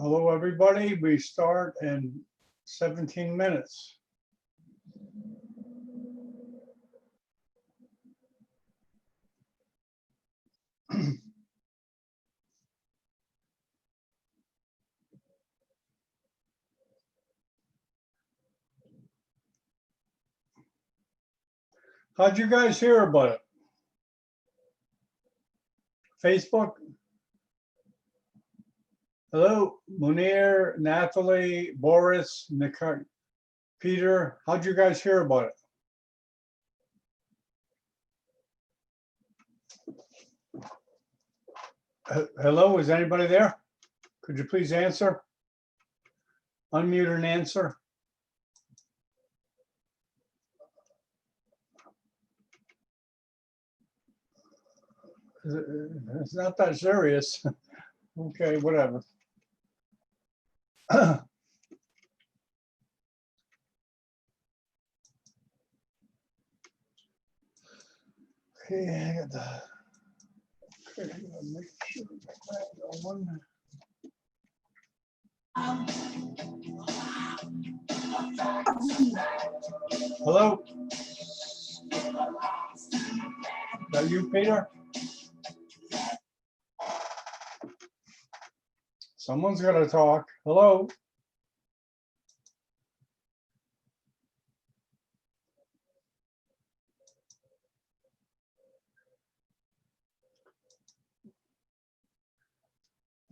Hello, everybody. We start in 17 minutes. How'd you guys hear about it? Facebook? Hello, Munir, Natalie, Boris, Nicole, Peter. How'd you guys hear about it? Hello, is anybody there? Could you please answer? Unmute and answer. It's not that serious. Okay, whatever. Okay, I got the. Okay, I'm gonna make sure that one. Hello? Is that you, Peter? Someone's gonna talk. Hello?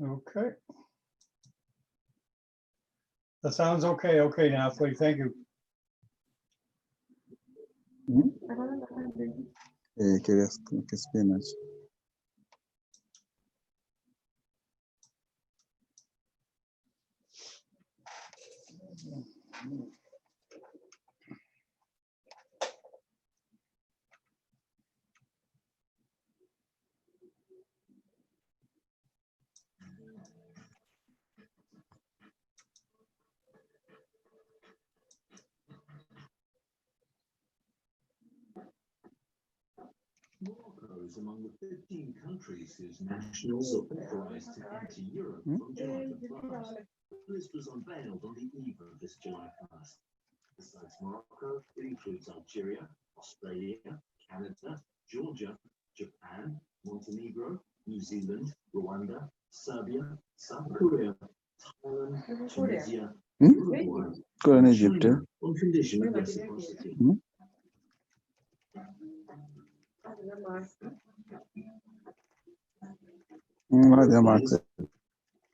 Okay. That sounds okay. Okay, Natalie, thank you. ¿Querías que spinach? Morocco is among the 15 countries whose nationals are authorized to enter Europe from July the 1st. The list was unveiled on the eve of this July 1st. Besides Morocco, it includes Algeria, Australia, Canada, Georgia, Japan, Montenegro, New Zealand, Rwanda, Serbia, South Korea, Thailand, Tunisia, Uruguay, Korean and Egypt. China on condition of reciprocity.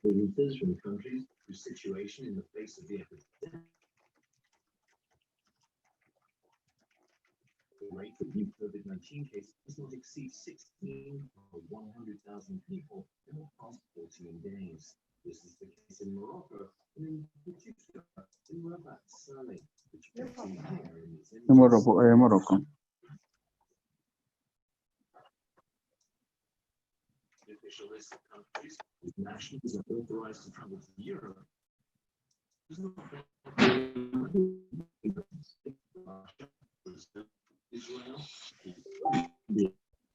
Visitors from countries whose situation in the face of the epidemic. The rate of new COVID-19 cases does not exceed 16 per 100,000 people in the past 14 days. This is the case in Morocco, and in particular in Rabat Saleh, which you can see here in this image. Morocco. The official list of countries whose nationals are authorized to travel to Europe does not Russia, Brazil, Israel, the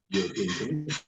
European Commission.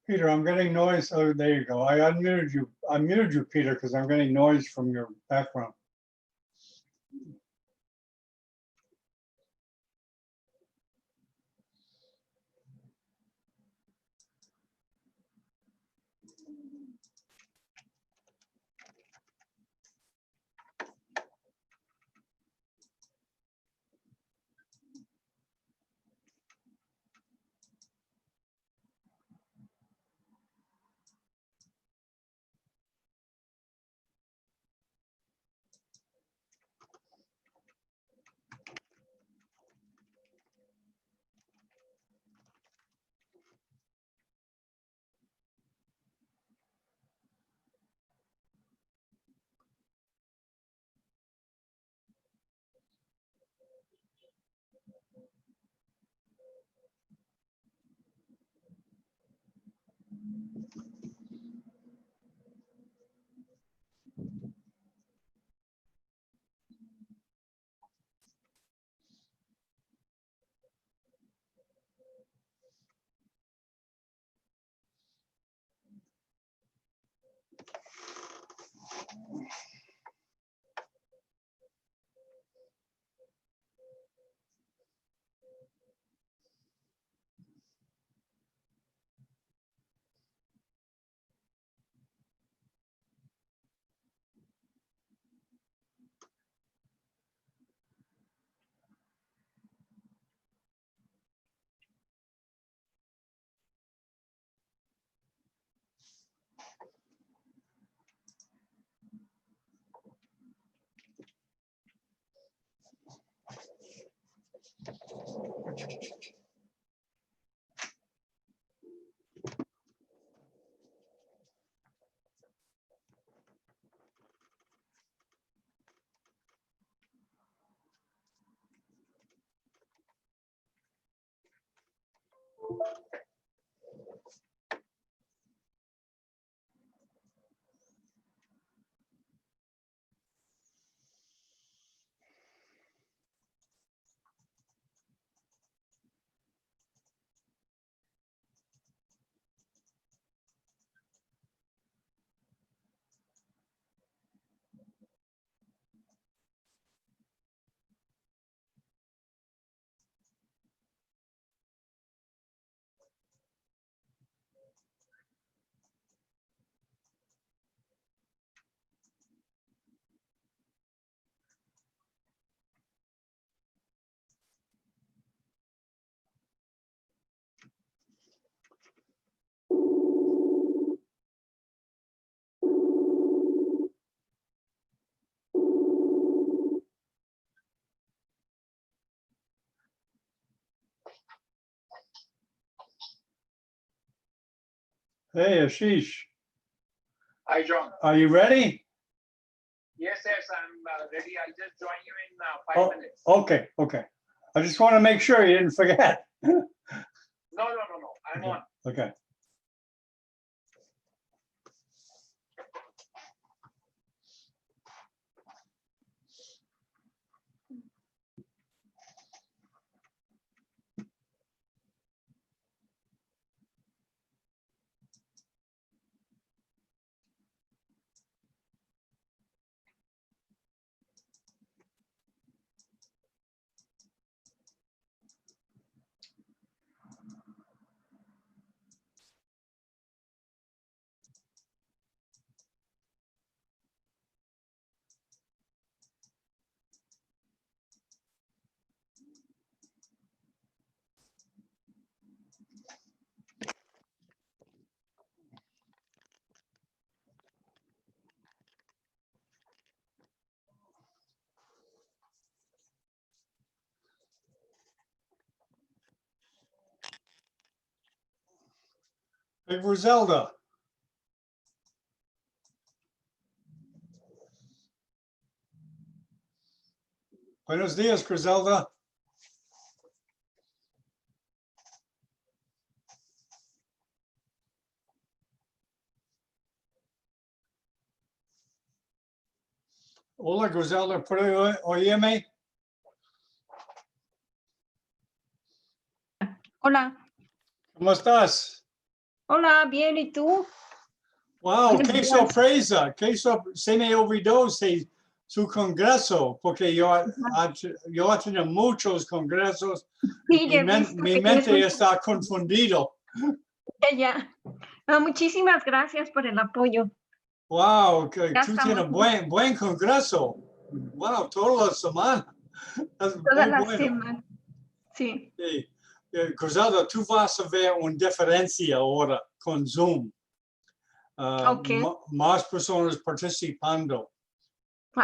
Peter, I'm getting noise. Oh, there you go. I unmuted you. I muted you, Peter, because I'm getting noise from your background. Hey, Asheesh, Hi, John. are you ready? Yes, I'm ready. I'll just join you in 5 Oh, minutes. okay, okay. I just want to make sure you didn't forget. No. I'm on. Okay. Hey, Griselda. Buenos dias, Griselda. Hola, Griselda. ¿Puede oírme? Hola, ¿Cómo estás? hola, bien, ¿y tú? Wow, Buenos qué días. sorpresa. Se me olvidó su congreso, porque yo he tenido muchos congresos. Sí, ya he visto Mi que tienes mente un- está confundido. Ya. No, muchísimas gracias por el apoyo. Wow, que Ya tú estamos tienes buen congreso. Wow, toda la semana. Es toda muy la bueno. semana. Sí, Sí. Griselda, tú vas a ver una diferencia ahora con Zoom. ok. Más personas participando.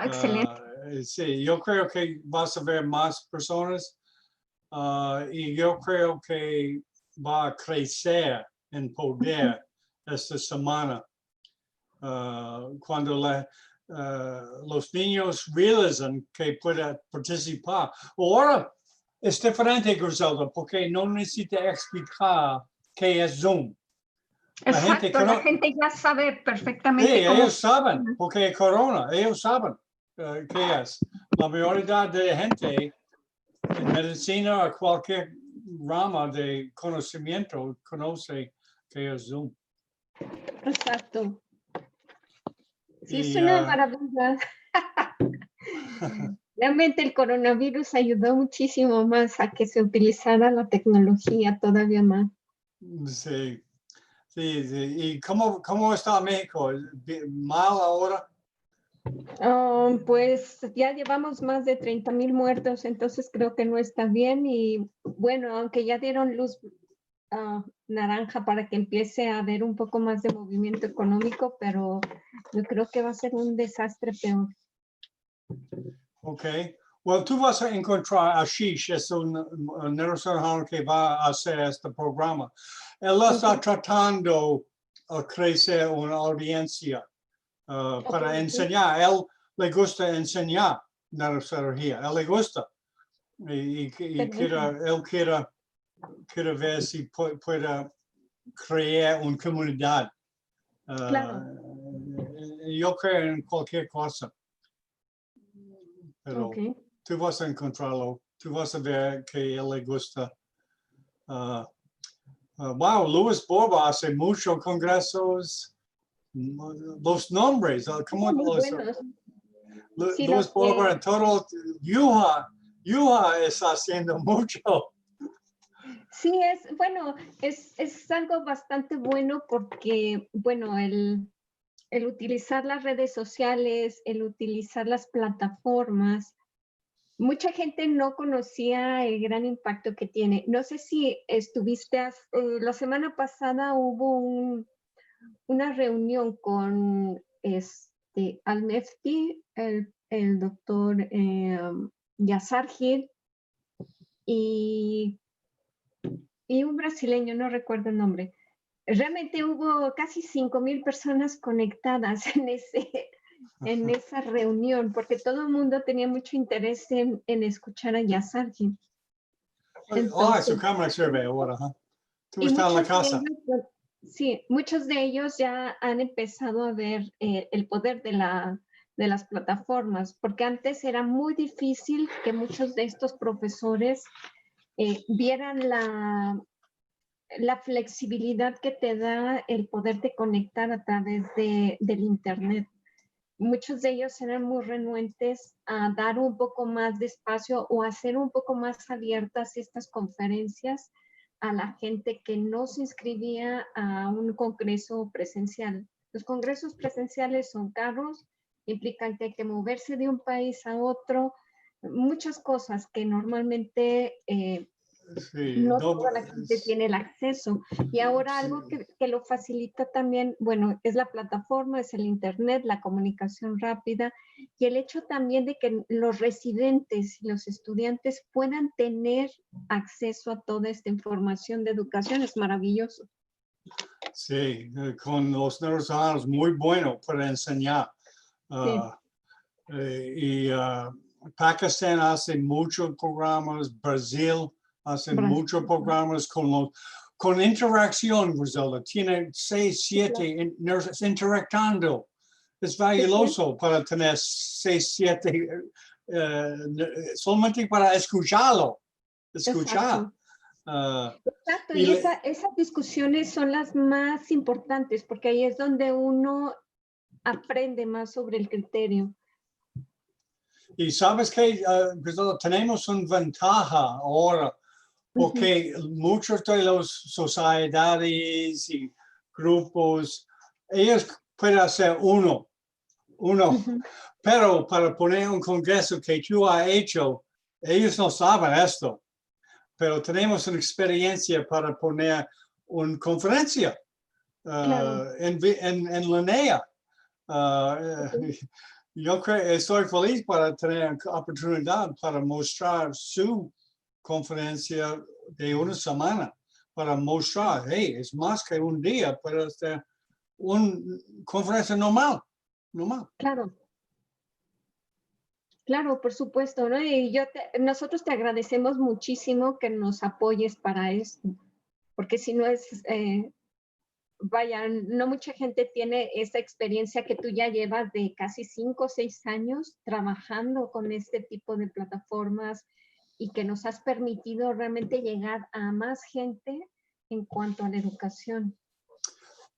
Excelente. Sí, yo creo que vas a ver más personas y yo creo que va a crecer en poder esta semana. Cuando los niños realizan que pueden participar. Ahora es diferente, Griselda, porque no necesita explicar qué es Zoom. La gente Exacto, la gente ya sabe Sí, perfectamente cómo. ellos saben, porque corona, ellos saben qué es. La mayoría de gente en medicina o cualquier rama de conocimiento conoce qué es Zoom. Exacto. Sí, es Y, una maravilla. Realmente el coronavirus ayudó muchísimo más a que se utilizara la tecnología todavía más. sí, sí, sí. ¿Y cómo está México? ¿Mal ahora? Pues ya llevamos más de 30,000 muertos, entonces creo que no está bien y bueno, aunque ya dieron luz naranja para que empiece a haber un poco más de movimiento económico, pero yo creo que va a ser un desastre peor. Ok. Well, tú vas a encontrar a Asheesh, es un neurocirujano que va a hacer este programa. Él está tratando a crecer una audiencia para enseñar. Él le gusta enseñar neurocirugía. Él le gusta. Y él quiere ver si puede crear una comunidad. Claro. Yo creo en cualquier cosa. Pero Ok. tú vas a encontrarlo, tú vas a ver que él le gusta. Wow, Luis Borba hace muchos congresos. Los nombres, ¿cómo Muy los? buenos. Sí, Luis Borba en todo. Yuha está haciendo mucho. sí, bueno, es algo bastante bueno porque, bueno, el utilizar las redes sociales, el utilizar las plataformas, mucha gente no conocía el gran impacto que tiene. No sé si estuviste, la semana pasada hubo una reunión con Al-Mefti, el doctor Yassar y un brasileño, no recuerdo el nombre. realmente hubo casi 5,000 personas conectadas en esa reunión, porque todo el mundo tenía mucho interés en escuchar a Yasarji. Ah, su cámara sirve ahora, ¿huh? Tú Y estás en la muchos de casa. ellos, pues, sí, muchos de ellos ya han empezado a ver el poder de las plataformas, porque antes era muy difícil que muchos de estos profesores vieran la flexibilidad que te da el poderte conectar a través del Internet. Muchos de ellos eran muy renuentes a dar un poco más de espacio o hacer un poco más abiertas estas conferencias a la gente que no se inscribía a un congreso presencial. Los congresos presenciales son caros, implican que hay que moverse de un país a otro, muchas cosas que normalmente Sí, no no, toda la gente tiene el acceso. Y ahora algo que lo facilita también, bueno, es la plataforma, es el Internet, la comunicación rápida y el hecho también de que los residentes y los estudiantes puedan tener acceso a toda esta información de educación es maravilloso. sí, con los neurocirujanos muy bueno para enseñar. Pakistán hace muchos programas, Brasil hace muchos programas con interacción, Griselda. Tiene 6, 7 interactando. Es valioso para tener 6, 7, solamente para escucharlo, escuchar. Exacto, y esas discusiones son las más importantes porque ahí es donde uno aprende más sobre el criterio. Y sabes que tenemos una ventaja ahora, porque muchos de las sociedades y grupos, ellos pueden hacer uno, pero para poner un congreso que tú has hecho, ellos no saben esto, pero tenemos una experiencia para poner una conferencia en línea. Yo estoy feliz para tener oportunidad para mostrar su conferencia de una semana, para mostrar, hey, es más que un día, pero es una conferencia normal. Claro. Claro, por supuesto, ¿no? Y nosotros te agradecemos muchísimo que nos apoyes para esto, porque si no es, vaya, no mucha gente tiene esa experiencia que tú ya llevas de casi 5 o 6 años trabajando con este tipo de plataformas y que nos has permitido realmente llegar a más gente en cuanto a la educación.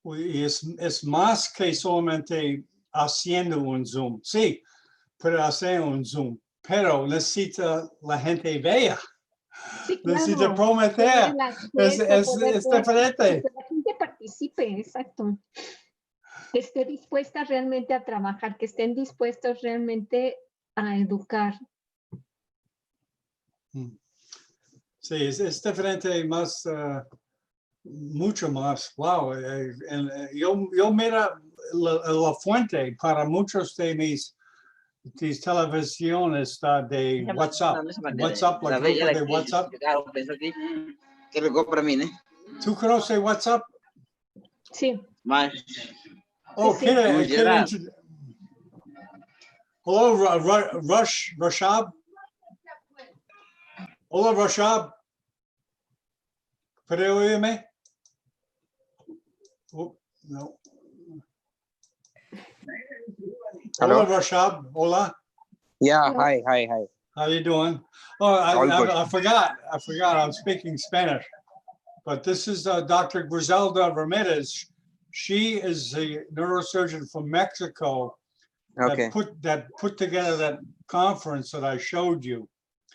Y es más que solamente haciendo un Zoom. Sí, puede hacer un Zoom, pero necesita la gente vea. Sí, claro. Necesita prometer. Es diferente. Que la gente participe, exacto. Que esté dispuesta realmente a trabajar, que estén dispuestos realmente a educar. Sí, es diferente, más, mucho más. Wow. Yo mira la fuente para muchos de mis televisiones está de WhatsApp. WhatsApp, la grupo de WhatsApp. ¿Tú conoces WhatsApp? Sí. Oh, Sí, quiere Hello, Rashab. Hola, Rashab. ¿Puede oírme? Oh, no. Hola, Rashab. Hola. Yeah, hi. How you doing? Oh, I forgot. I'm speaking Spanish. But this is Dr. Griselda Ramirez. She is a neurosurgeon from Mexico Okay. that put together that conference that I showed you.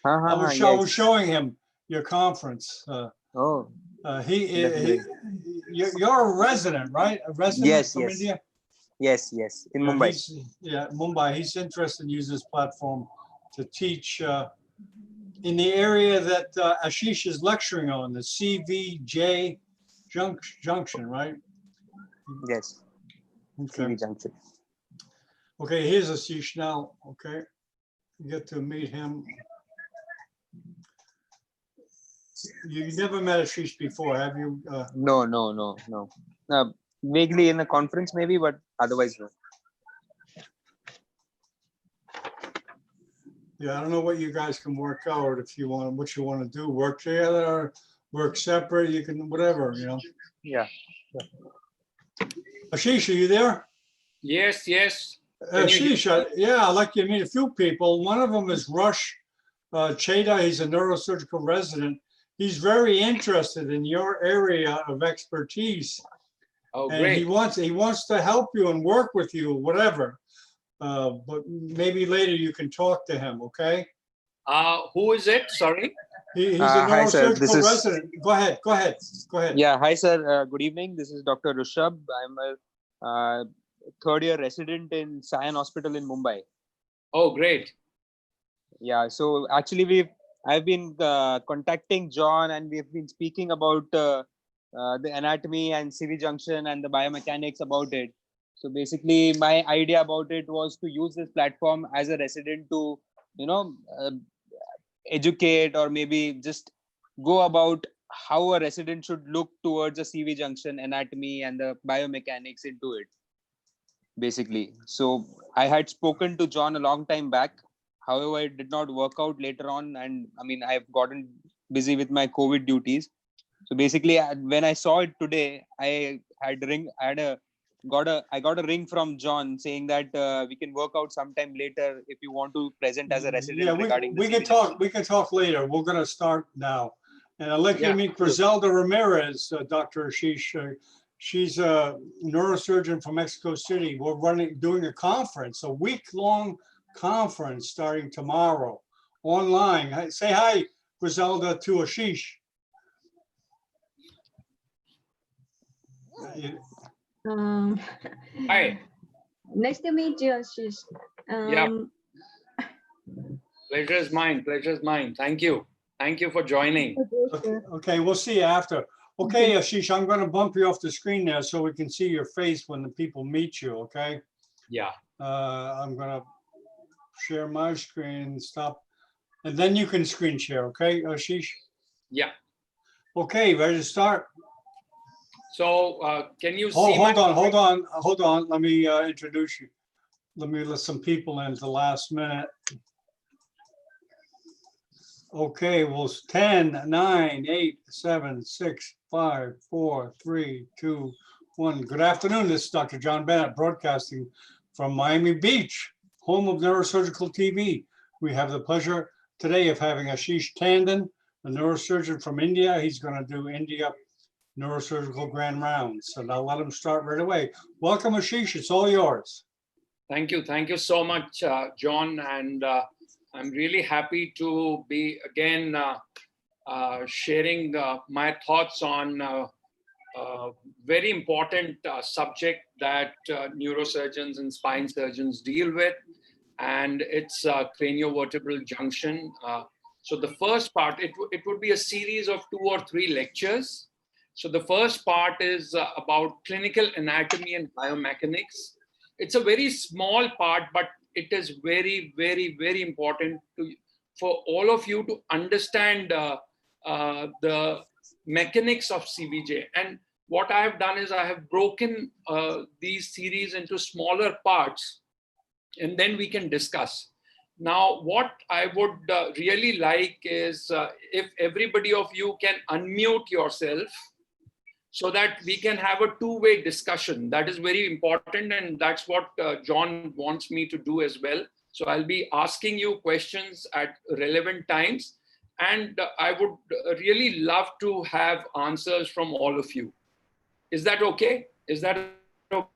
I was Yes. showing him your conference. Oh, You're a resident, right? A resident Yes, from yes. India? yes. In Mumbai. Mumbai. He's interested in using this platform to teach in the area that Asheesh is lecturing on, the CVJ junction, right? Yes. Okay. CV junction. Okay, here's Asheesh now. Okay, you get to meet him. You never met Asheesh before, have you? No. Vaguely in a conference maybe, but otherwise no. Yeah, I don't know what you guys can work out if you want, what you want to do, work together, or work separate, you can, whatever, you know. Yeah. Asheesh, are you there? Yes, yes. Can you hear Asheesh, yeah, I'd like you to meet a few people. One of them is Rush Cheda. He's a neurosurgical resident. He's very interested in your area of expertise, Oh, and he great. wants to help you and work with you, whatever. But maybe later you can talk to him, okay? Who is it? Sorry. He's a Hi, sir. This neurosurgical is resident. Go ahead. yeah. Hi, sir. Good evening. This is Dr. Rishabh. I'm a third-year resident in Sion Hospital in Mumbai. Oh, great. Yeah. So actually, I've been contacting John, and we've been speaking about the anatomy and CV junction and the biomechanics about it. So basically, my idea about it was to use this platform as a resident to, educate or maybe just go about how a resident should look towards a CV junction, anatomy, and the biomechanics into it. Basically, so I had spoken to John a long time back. However, it did not work out later on, and I mean, I've gotten busy with my COVID duties. So basically, when I saw it today, I got a ring from John saying that we can work out sometime later if you want to present as a resident Yeah, regarding the we can CV talk. junction. We can talk later. We're going to start now, and I'd like you Yeah, to meet Griselda Ramirez, Dr. Asheesh. She's a neurosurgeon from Mexico City. We're doing a conference, a week-long conference starting tomorrow, online. Say hi, Griselda, to Asheesh. Um, Hi. Nice to meet you, Ashish. Yeah. Pleasure is mine. Pleasure is mine. Thank you. Thank you for joining. Okay, we'll see you after. Okay, Asheesh, I'm going to bump you off the screen now so we can see your face when the people meet you, okay? Yeah. I'm going to share my screen, stop, and then you can screen share, okay, Asheesh? Yeah. Okay, ready to start? So can you see Hold on. Let me introduce you. Let me let some people in at the last minute. Okay, well, 10, 9, 8, 7, 6, 5, 4, 3, 2, 1. Good afternoon. This is Dr. John Bennett broadcasting from Miami Beach, home of neurosurgical TV. We have the pleasure today of having Asheesh Tandon, a neurosurgeon from India. He's going to do India neurosurgical grand rounds. So now let him start right away. Welcome, Asheesh. It's all yours. Thank you. Thank you so much, John. And I'm really happy to be again sharing my thoughts on very important subject that neurosurgeons and spine surgeons deal with, and it's craniovertebral junction. So the first part, it would be a series of 2 or 3 lectures. So the first part is about clinical anatomy and biomechanics. It's a very small part, but it is very, very, very important for all of you to understand the mechanics of CVJ. And what I have done is I have broken these series into smaller parts, and then we can discuss. Now, what I would really like is if everybody of you can unmute yourself so that we can have a two-way discussion. That is very important, and that's what John wants me to do as well. So I'll be asking you questions at relevant times, and I would really love to have answers from all of you. Is that okay? Is that okay?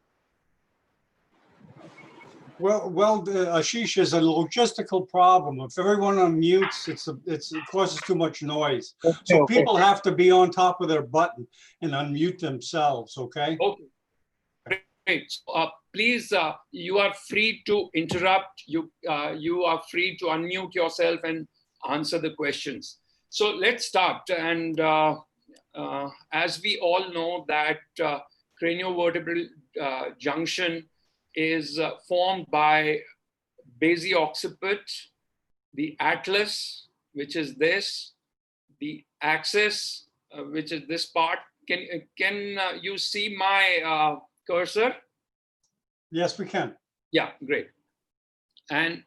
Well, Asheesh, is a logistical problem. If everyone unmutes, it causes too much noise. So people have to be on top of their button and unmute themselves, okay? Okay. Great. So, please, you are free to interrupt. You are free to unmute yourself and answer the questions. So let's start. And as we all know that craniovertebral junction is formed by basi-occiput, the atlas, which is this, the axis, which is this part. Can you see my cursor? Yes, we can. Yeah, great. And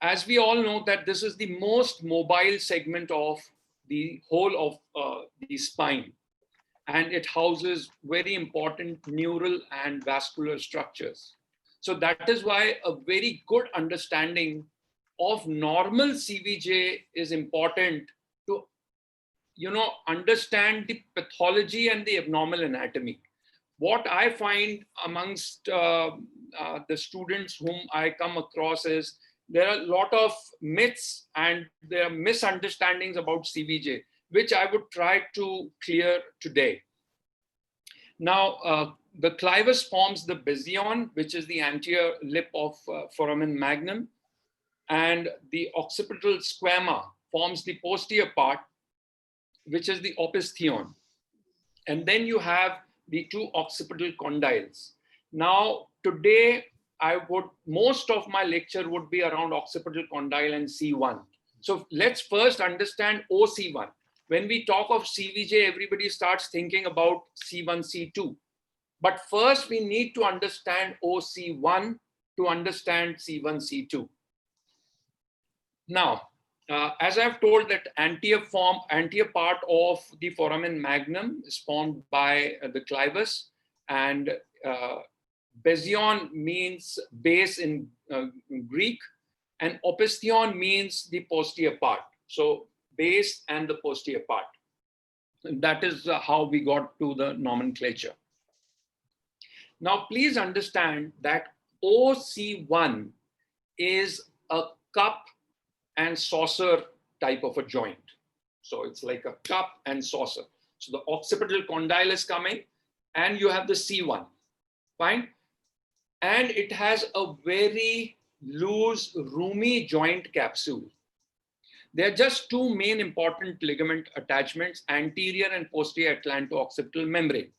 as we all know that this is the most mobile segment of the whole of the spine, and it houses very important neural and vascular structures. So that is why a very good understanding of normal CVJ is important to, understand the pathology and the abnormal anatomy. What I find amongst the students whom I come across is there are a lot of myths and there are misunderstandings about CVJ, which I would try to clear today. Now, the clivus forms the bizion, which is the anterior lip of foramen magnum, and the occipital squama forms the posterior part, which is the opistheon. And then you have the two occipital condyles. Now, today, most of my lecture would be around occipital condyle and C1. So let's first understand OC1. When we talk of CVJ, everybody starts thinking about C1, C2. But first, we need to understand OC1 to understand C1, C2. Now, as I've told, that anterior part of the foramen magnum is formed by the clivus, and bizion means base in Greek, and opistheon means the posterior part. So base and the posterior part. And that is how we got to the nomenclature. Now, please understand that OC1 is a cup and saucer type of a joint. So it's like a cup and saucer. So the occipital condyle is coming and you have the C1, fine? And it has a very loose, roomy joint capsule. There are just two main important ligament attachments, anterior and posterior atlanto-occipital membrane.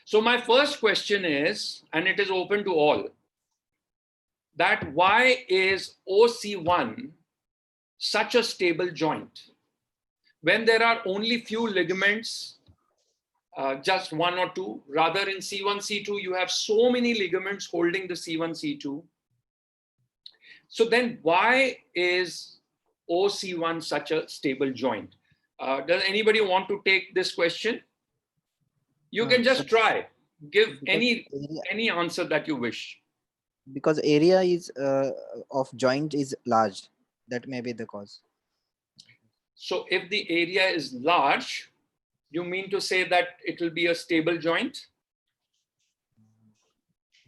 So my first question is, and it is open to all, that why is OC1 such a stable joint? When there are only few ligaments, just one or two, rather in C1, C2, you have so many ligaments holding the C1, C2. So then why is OC1 such a stable joint? Does anybody want to take this question? You can just try, give any answer that you wish. Because area is of joint is large, that may be the cause. So if the area is large, you mean to say that it will be a stable joint?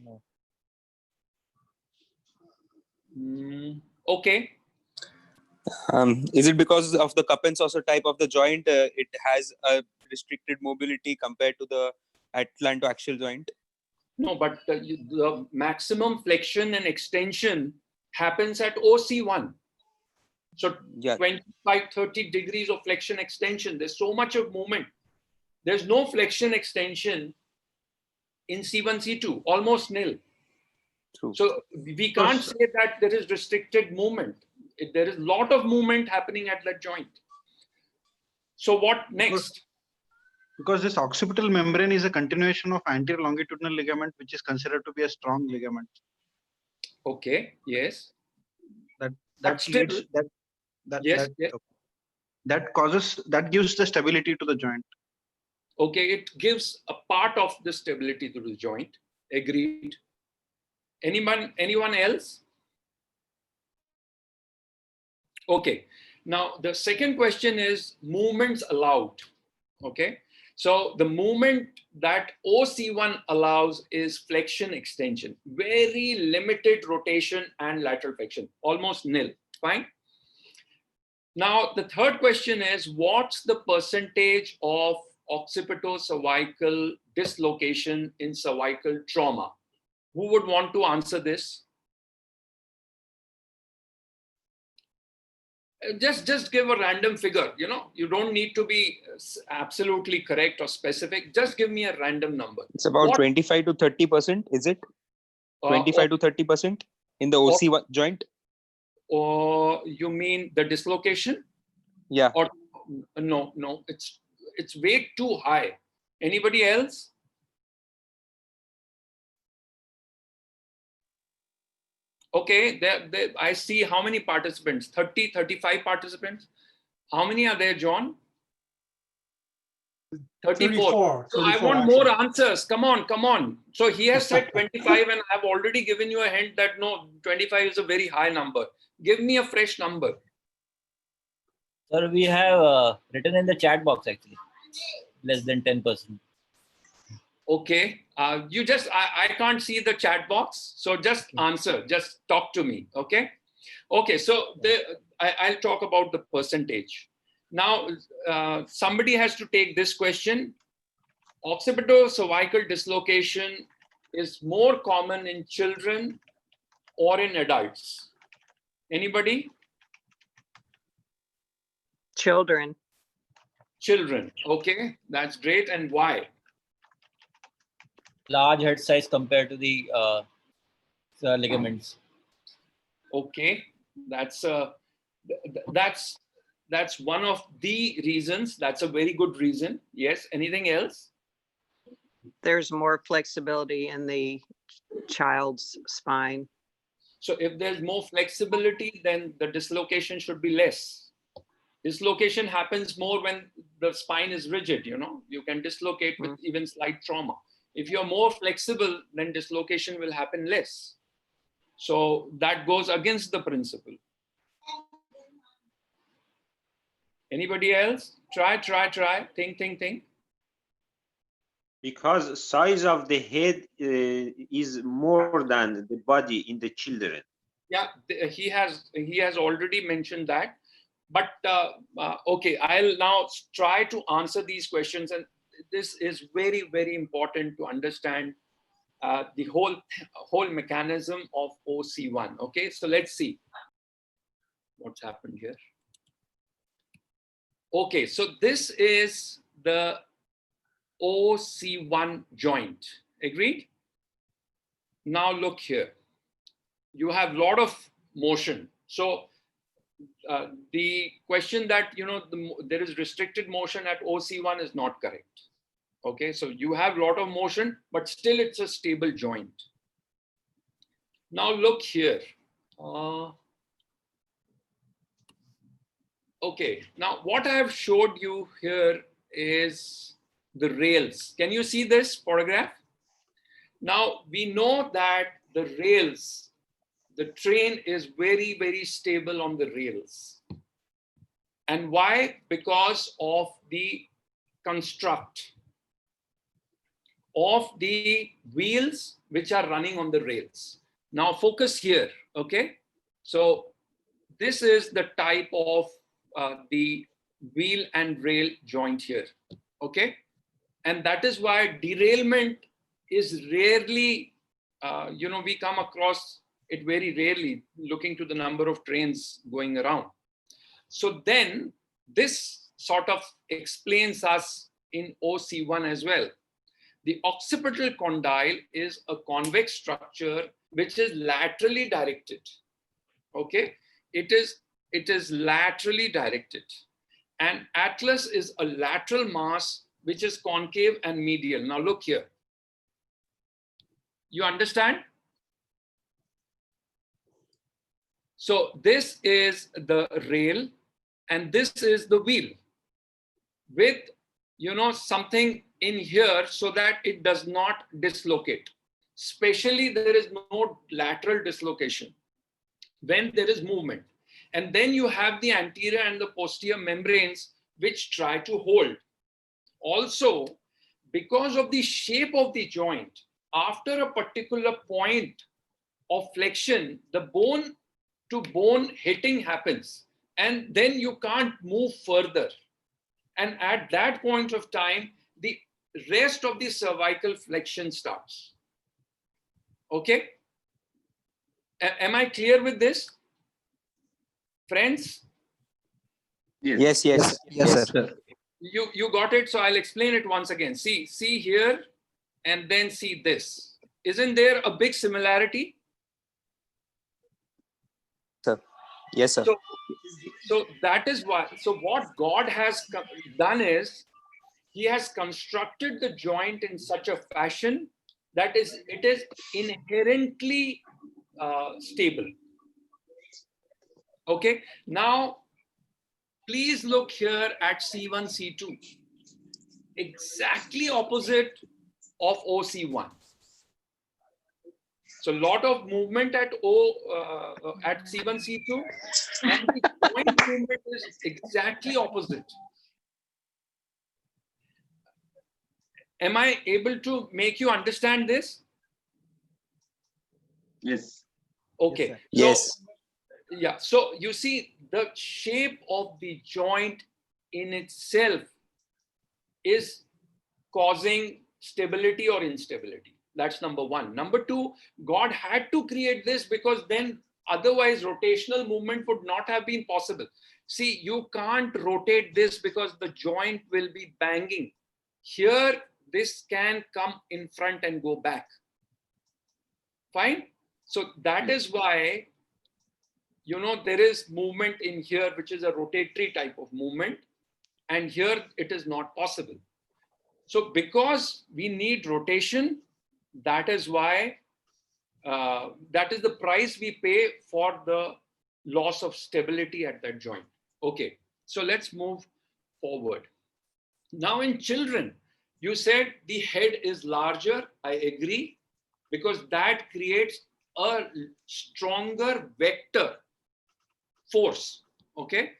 No. Okay. Is it because of the cup and saucer type of the joint? It has a restricted mobility compared to the Atlanto-axial joint? No, but the maximum flexion and extension happens at OC1. So Yeah. 25, 30 degrees of flexion extension. There's so much of movement. There's no flexion extension in C1, C2, almost nil. True. So we can't say that there is restricted movement. There is a lot of movement happening at that joint. So what next? Because this occipital membrane is a continuation of anterior longitudinal ligament, which is considered to be a strong ligament. Okay, yes. That still- leads Yes, yes. that gives the stability to the joint. Okay, it gives a part of the stability to the joint. Agreed. Anyone else? Okay. Now the second question is movements allowed. Okay. So the movement that OC1 allows is flexion extension, very limited rotation and lateral flexion, almost nil. Fine. Now the third question is, what's the percentage of occipito-cervical dislocation in cervical trauma? Who would want to answer this? Just give a random figure, you don't need to be absolutely correct or specific. Just give me a random number. It's about 25 to 30%, is it? 25 to 30% in the OC1 joint? Or you mean the dislocation? Yeah. Or no, it's way too high. Anybody else? Okay, I see how many participants, 30, 35 participants. How many are there, John? 34. So I want more answers. Come on. So he has said 25 and I've already given you a hint that no, 25 is a very high number. Give me a fresh number. Sir, we have written in the chat box actually, less than 10%. Okay, I can't see the chat box. So just answer, just talk to me, okay? Okay, so I'll talk about the percentage. Now, somebody has to take this question. Occipito-cervical dislocation is more common in children or in adults. Anybody? Children. Children, okay, that's great. And why? Large head size compared to the ligaments. Okay, that's one of the reasons. That's a very good reason. Yes, anything else? There's more flexibility in the child's spine. So if there's more flexibility, then the dislocation should be less. Dislocation happens more when the spine is rigid, you can dislocate with even slight trauma. If you're more flexible, then dislocation will happen less. So that goes against the principle. Anybody else? Try. Think. Because size of the head is more than the body in the children. Yeah, he has already mentioned that. But okay, I'll now try to answer these questions. And this is very, very important to understand the whole mechanism of OC1. Okay, so let's see what's happened here. Okay, so this is the OC1 joint. Agreed? Now look here. You have a lot of motion. So the question that there is restricted motion at OC1 is not correct. Okay, so you have a lot of motion, but still it's a stable joint. Now look here. Okay, now what I have showed you here is the rails. Can you see this photograph? Now we know that the rails, the train is very, very stable on the rails. And why? Because of the construct of the wheels which are running on the rails. Now focus here, okay? So this is the type of the wheel and rail joint here, okay? And that is why derailment is rarely, we come across it very rarely, looking to the number of trains going around. So then this sort of explains us in OC1 as well. The occipital condyle is a convex structure which is laterally directed. Okay, it is laterally directed, and atlas is a lateral mass which is concave and medial. Now look here. You understand? So this is the rail and this is the wheel with something in here so that it does not dislocate. Especially there is no lateral dislocation when there is movement. And then you have the anterior and the posterior membranes which try to hold. Also, because of the shape of the joint, after a particular point of flexion, the bone to bone hitting happens, and then you can't move further. And at that point of time, the rest of the cervical flexion starts. Okay? Am I clear with this? Friends? Yes, sir. You got it, so I'll explain it once again. See here, and then see this. Isn't there a big similarity? Sir. Yes, sir. So that is why. So what God has done is He has constructed the joint in such a fashion that it is inherently stable. Okay. Now, please look here at C1, C2. Exactly opposite of OC1. So a lot of movement at at C1, C2, and the joint movement is exactly opposite. Am I able to make you understand this? Yes. Okay. Yes. Yeah. So you see, the shape of the joint in itself is causing stability or instability. That's number one. Number two, God had to create this because then otherwise rotational movement would not have been possible. See, you can't rotate this because the joint will be banging. Here, this can come in front and go back. Fine. So that is why, you know, there is movement in here, which is a rotatory type of movement. And here it is not possible. So because we need rotation, that is why, that is the price we pay for the loss of stability at that joint. Okay, so let's move forward. Now in children, you said the head is larger. I agree, because that creates a stronger vector force, okay?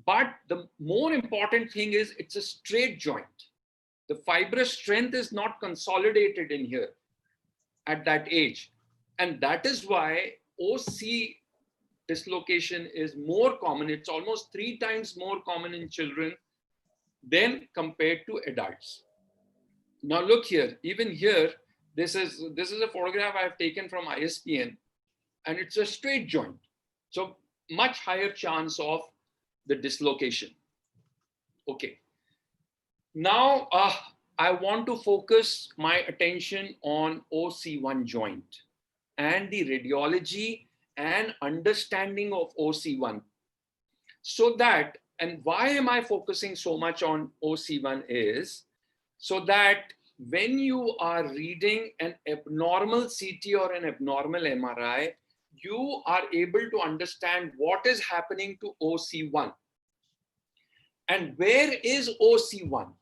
But the more important thing is it's a straight joint. The fibrous strength is not consolidated in here at that age. And that is why OC dislocation is more common. It's almost 3 times more common in children than compared to adults. Now look here, even here, this is a photograph I've taken from ISPN, and it's a straight joint. So much higher chance of the dislocation. Okay. Now, I want to focus my attention on OC1 joint and the radiology and understanding of OC1. So that, and why am I focusing so much on OC1 is, so that when you are reading an abnormal CT or an abnormal MRI, you are able to understand what is happening to OC1. And where is OC1?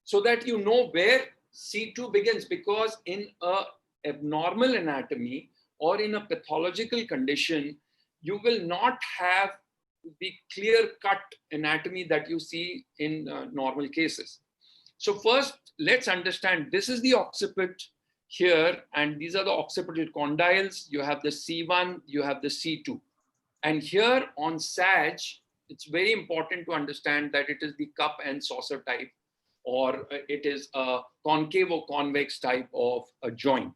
So that you know where C2 begins, because in a abnormal anatomy or in a pathological condition, you will not have the clear-cut anatomy that you see in normal cases. So first, let's understand, this is the occiput here, and these are the occipital condyles. You have the C1, you have the C2. And here on SAG, it's very important to understand that it is the cup and saucer type, or it is a concave or convex type of a joint.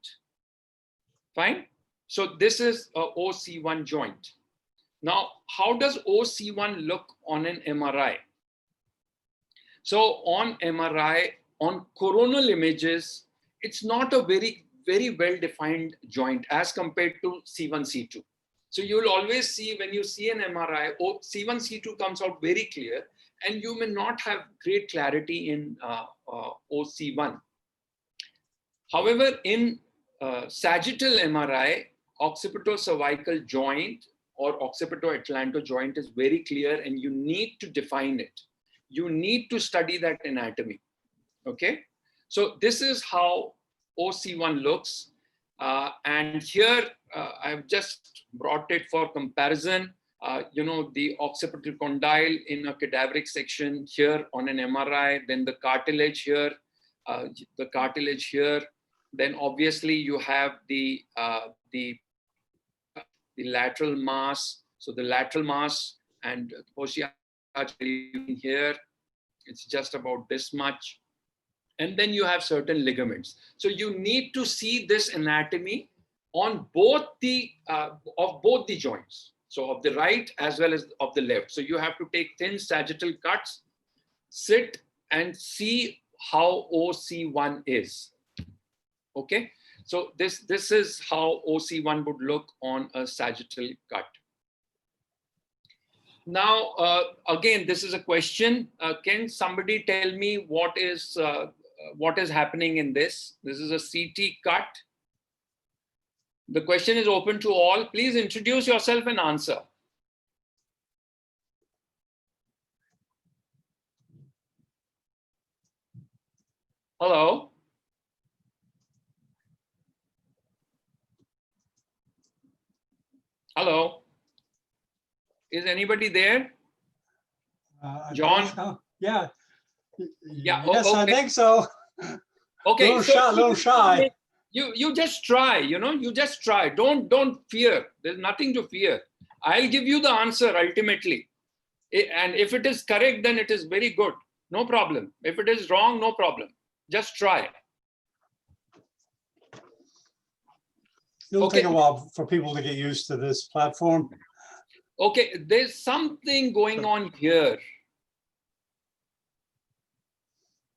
Fine. So this is a OC1 joint. Now, how does OC1 look on an MRI? So on MRI, on coronal images, it's not a very well-defined joint as compared to C1, C2. So you'll always see, when you see an MRI, C1, C2 comes out very clear, and you may not have great clarity in OC1. However, in sagittal MRI, occipito-cervical joint or occipito-atlantal joint is very clear, and you need to define it. You need to study that anatomy, okay? So this is how OC1 looks. And here, I've just brought it for comparison. You know, the occipital condyle in a cadaveric section here on an MRI, then the cartilage here, then obviously you have the lateral mass. So the lateral mass and posterior here, it's just about this much. And then you have certain ligaments. So you need to see this anatomy on both the of both the joints. So of the right as well as of the left. So you have to take thin sagittal cuts, sit and see how OC1 is. Okay. So this is how OC1 would look on a sagittal cut. Now, again, this is a question. Can somebody tell me what is happening in this? This is a CT cut. The question is open to all. Please introduce yourself and answer. Hello. Hello. Is anybody there? I think John? so. Yeah. Yeah, Yes, I okay. think so. Okay. Little shy. You just try, you just try. Don't fear. There's nothing to fear. I'll give you the answer ultimately. And if it is correct, then it is very good. No problem. If it is wrong, no problem. Just try. It'll Okay. take a while for people to get used to this platform. Okay, there's something going on here.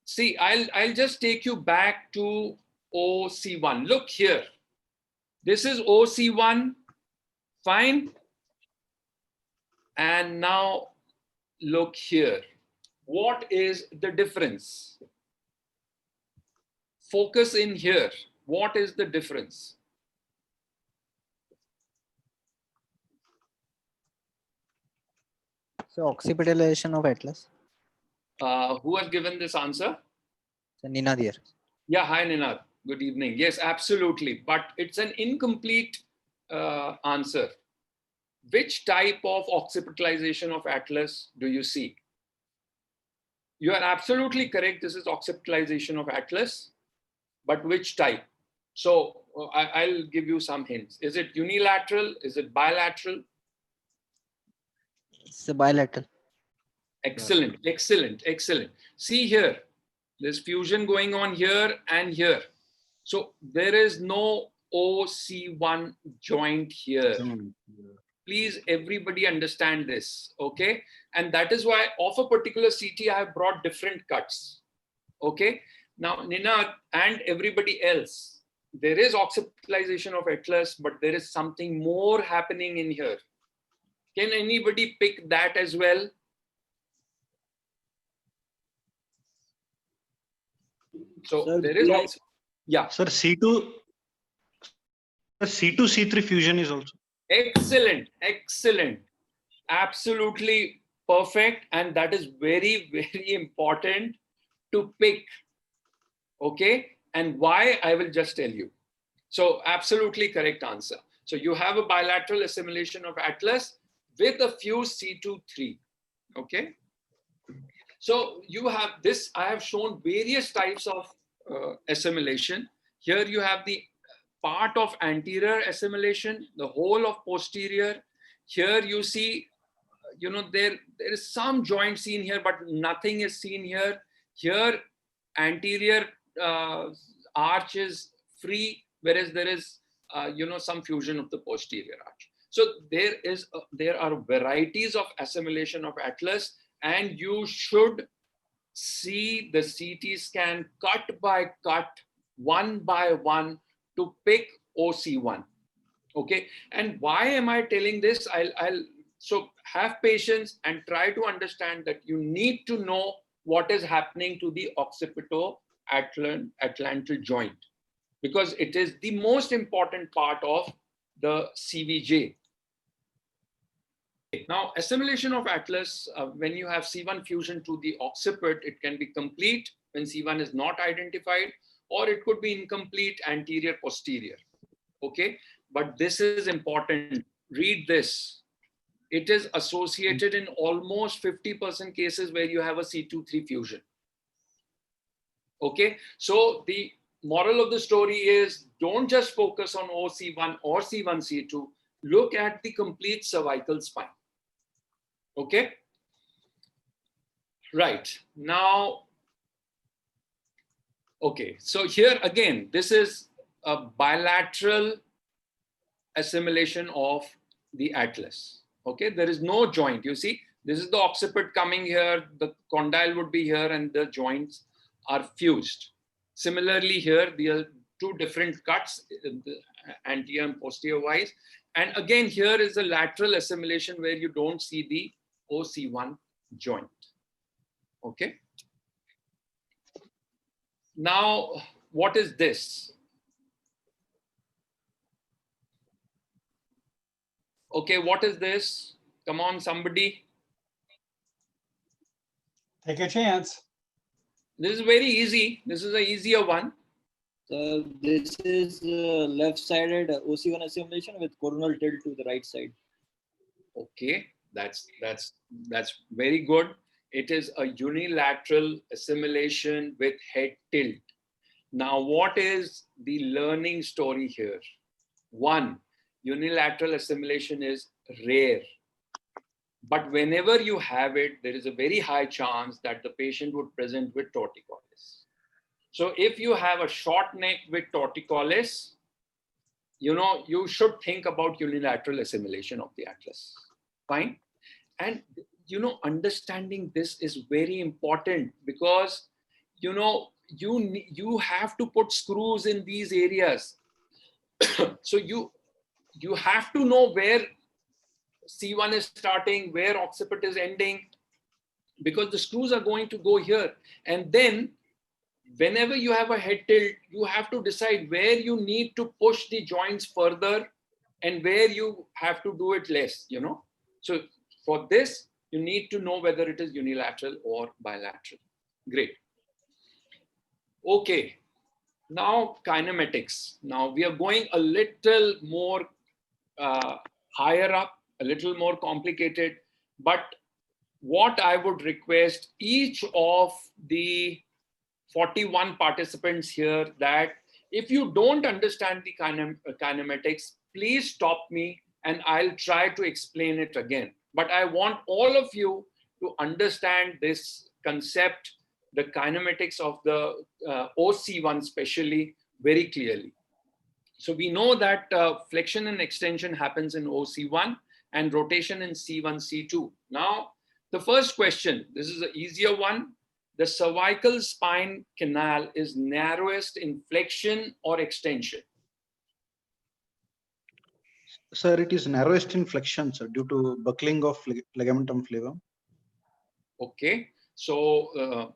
See, I'll just take you back to OC1. Look here. This is OC1. Fine. And now look here. What is the difference? Focus in here. What is the difference? So occipitalization of atlas. Who has given this answer? So Ninad here. Yeah, hi Ninad. Good evening. Yes, absolutely. But it's an incomplete answer. Which type of occipitalization of atlas do you see? You are absolutely correct. This is occipitalization of atlas. But which type? So I'll give you some hints. Is it unilateral? Is it bilateral? It's a bilateral. Excellent, excellent, excellent. See here, there's fusion going on here and here. So there is no OC1 joint here. Please, everybody understand this, okay? And that is why of a particular CT, I have brought different cuts, okay? Now, Ninad and everybody else, there is occipitalization of atlas, but there is something more happening in here. Can anybody pick that as well? So Sir, there is also, yeah. Sir, C2, C3 fusion is also. Excellent, excellent. Absolutely perfect. And that is very, very important to pick. Okay. And why, I will just tell you. So absolutely correct answer. So you have a bilateral assimilation of atlas with a few C2-3. Okay. So you have this, I have shown various types of assimilation. Here you have the part of anterior assimilation, the whole of posterior. Here you see, there is some joint seen here, but nothing is seen here. Here, anterior arch is free, whereas there is, some fusion of the posterior arch. So there are varieties of assimilation of atlas, and you should see the CT scan cut by cut, one by one, to pick OC1. Okay. And why am I telling this? So have patience and try to understand that you need to know what is happening to the occipito-atlantal joint, because it is the most important part of the CVJ. Now, assimilation of atlas, when you have C1 fusion to the occiput, it can be complete when C1 is not identified, or it could be incomplete anterior posterior. Okay, but this is important. Read this. It is associated in almost 50% cases where you have a C2-3 fusion. Okay, so the moral of the story is don't just focus on OC1 or C1-C2. Look at the complete cervical spine. Okay, right now. Okay, so here again, this is a bilateral assimilation of the atlas. Okay, there is no joint. You see, this is the occiput coming here, the condyle would be here, and the joints are fused. Similarly here, there are two different cuts, the anterior and posterior wise. And again, here is a lateral assimilation where you don't see the OC1 joint. Okay. Now, what is this? Okay, what is this? Come on, somebody. Take a chance. This is very easy. This is an easier one. So this is left-sided OC1 assimilation with coronal tilt to the right side. Okay, that's very good. It is a unilateral assimilation with head tilt. Now, what is the learning story here? One, unilateral assimilation is rare. But whenever you have it, there is a very high chance that the patient would present with torticollis. So if you have a short neck with torticollis, you should think about unilateral assimilation of the atlas. Fine. And, understanding this is very important because, you have to put screws in these areas. So you have to know where C1 is starting, where occiput is ending, because the screws are going to go here. And then whenever you have a head tilt, you have to decide where you need to push the joints further and where you have to do it less, So for this, you need to know whether it is unilateral or bilateral. Great. Okay. Now kinematics. Now we are going a little more higher up, a little more complicated, but what I would request each of the 41 participants here, that if you don't understand the kinematics, please stop me and I'll try to explain it again. But I want all of you to understand this concept, the kinematics of the OC1 especially, very clearly. So we know that flexion and extension happens in OC1 and rotation in C1, C2. Now, the first question, this is an easier one. The cervical spine canal is narrowest in flexion or extension? Sir, it is narrowest in flexion, sir, due to buckling of ligamentum flavum. Okay. So,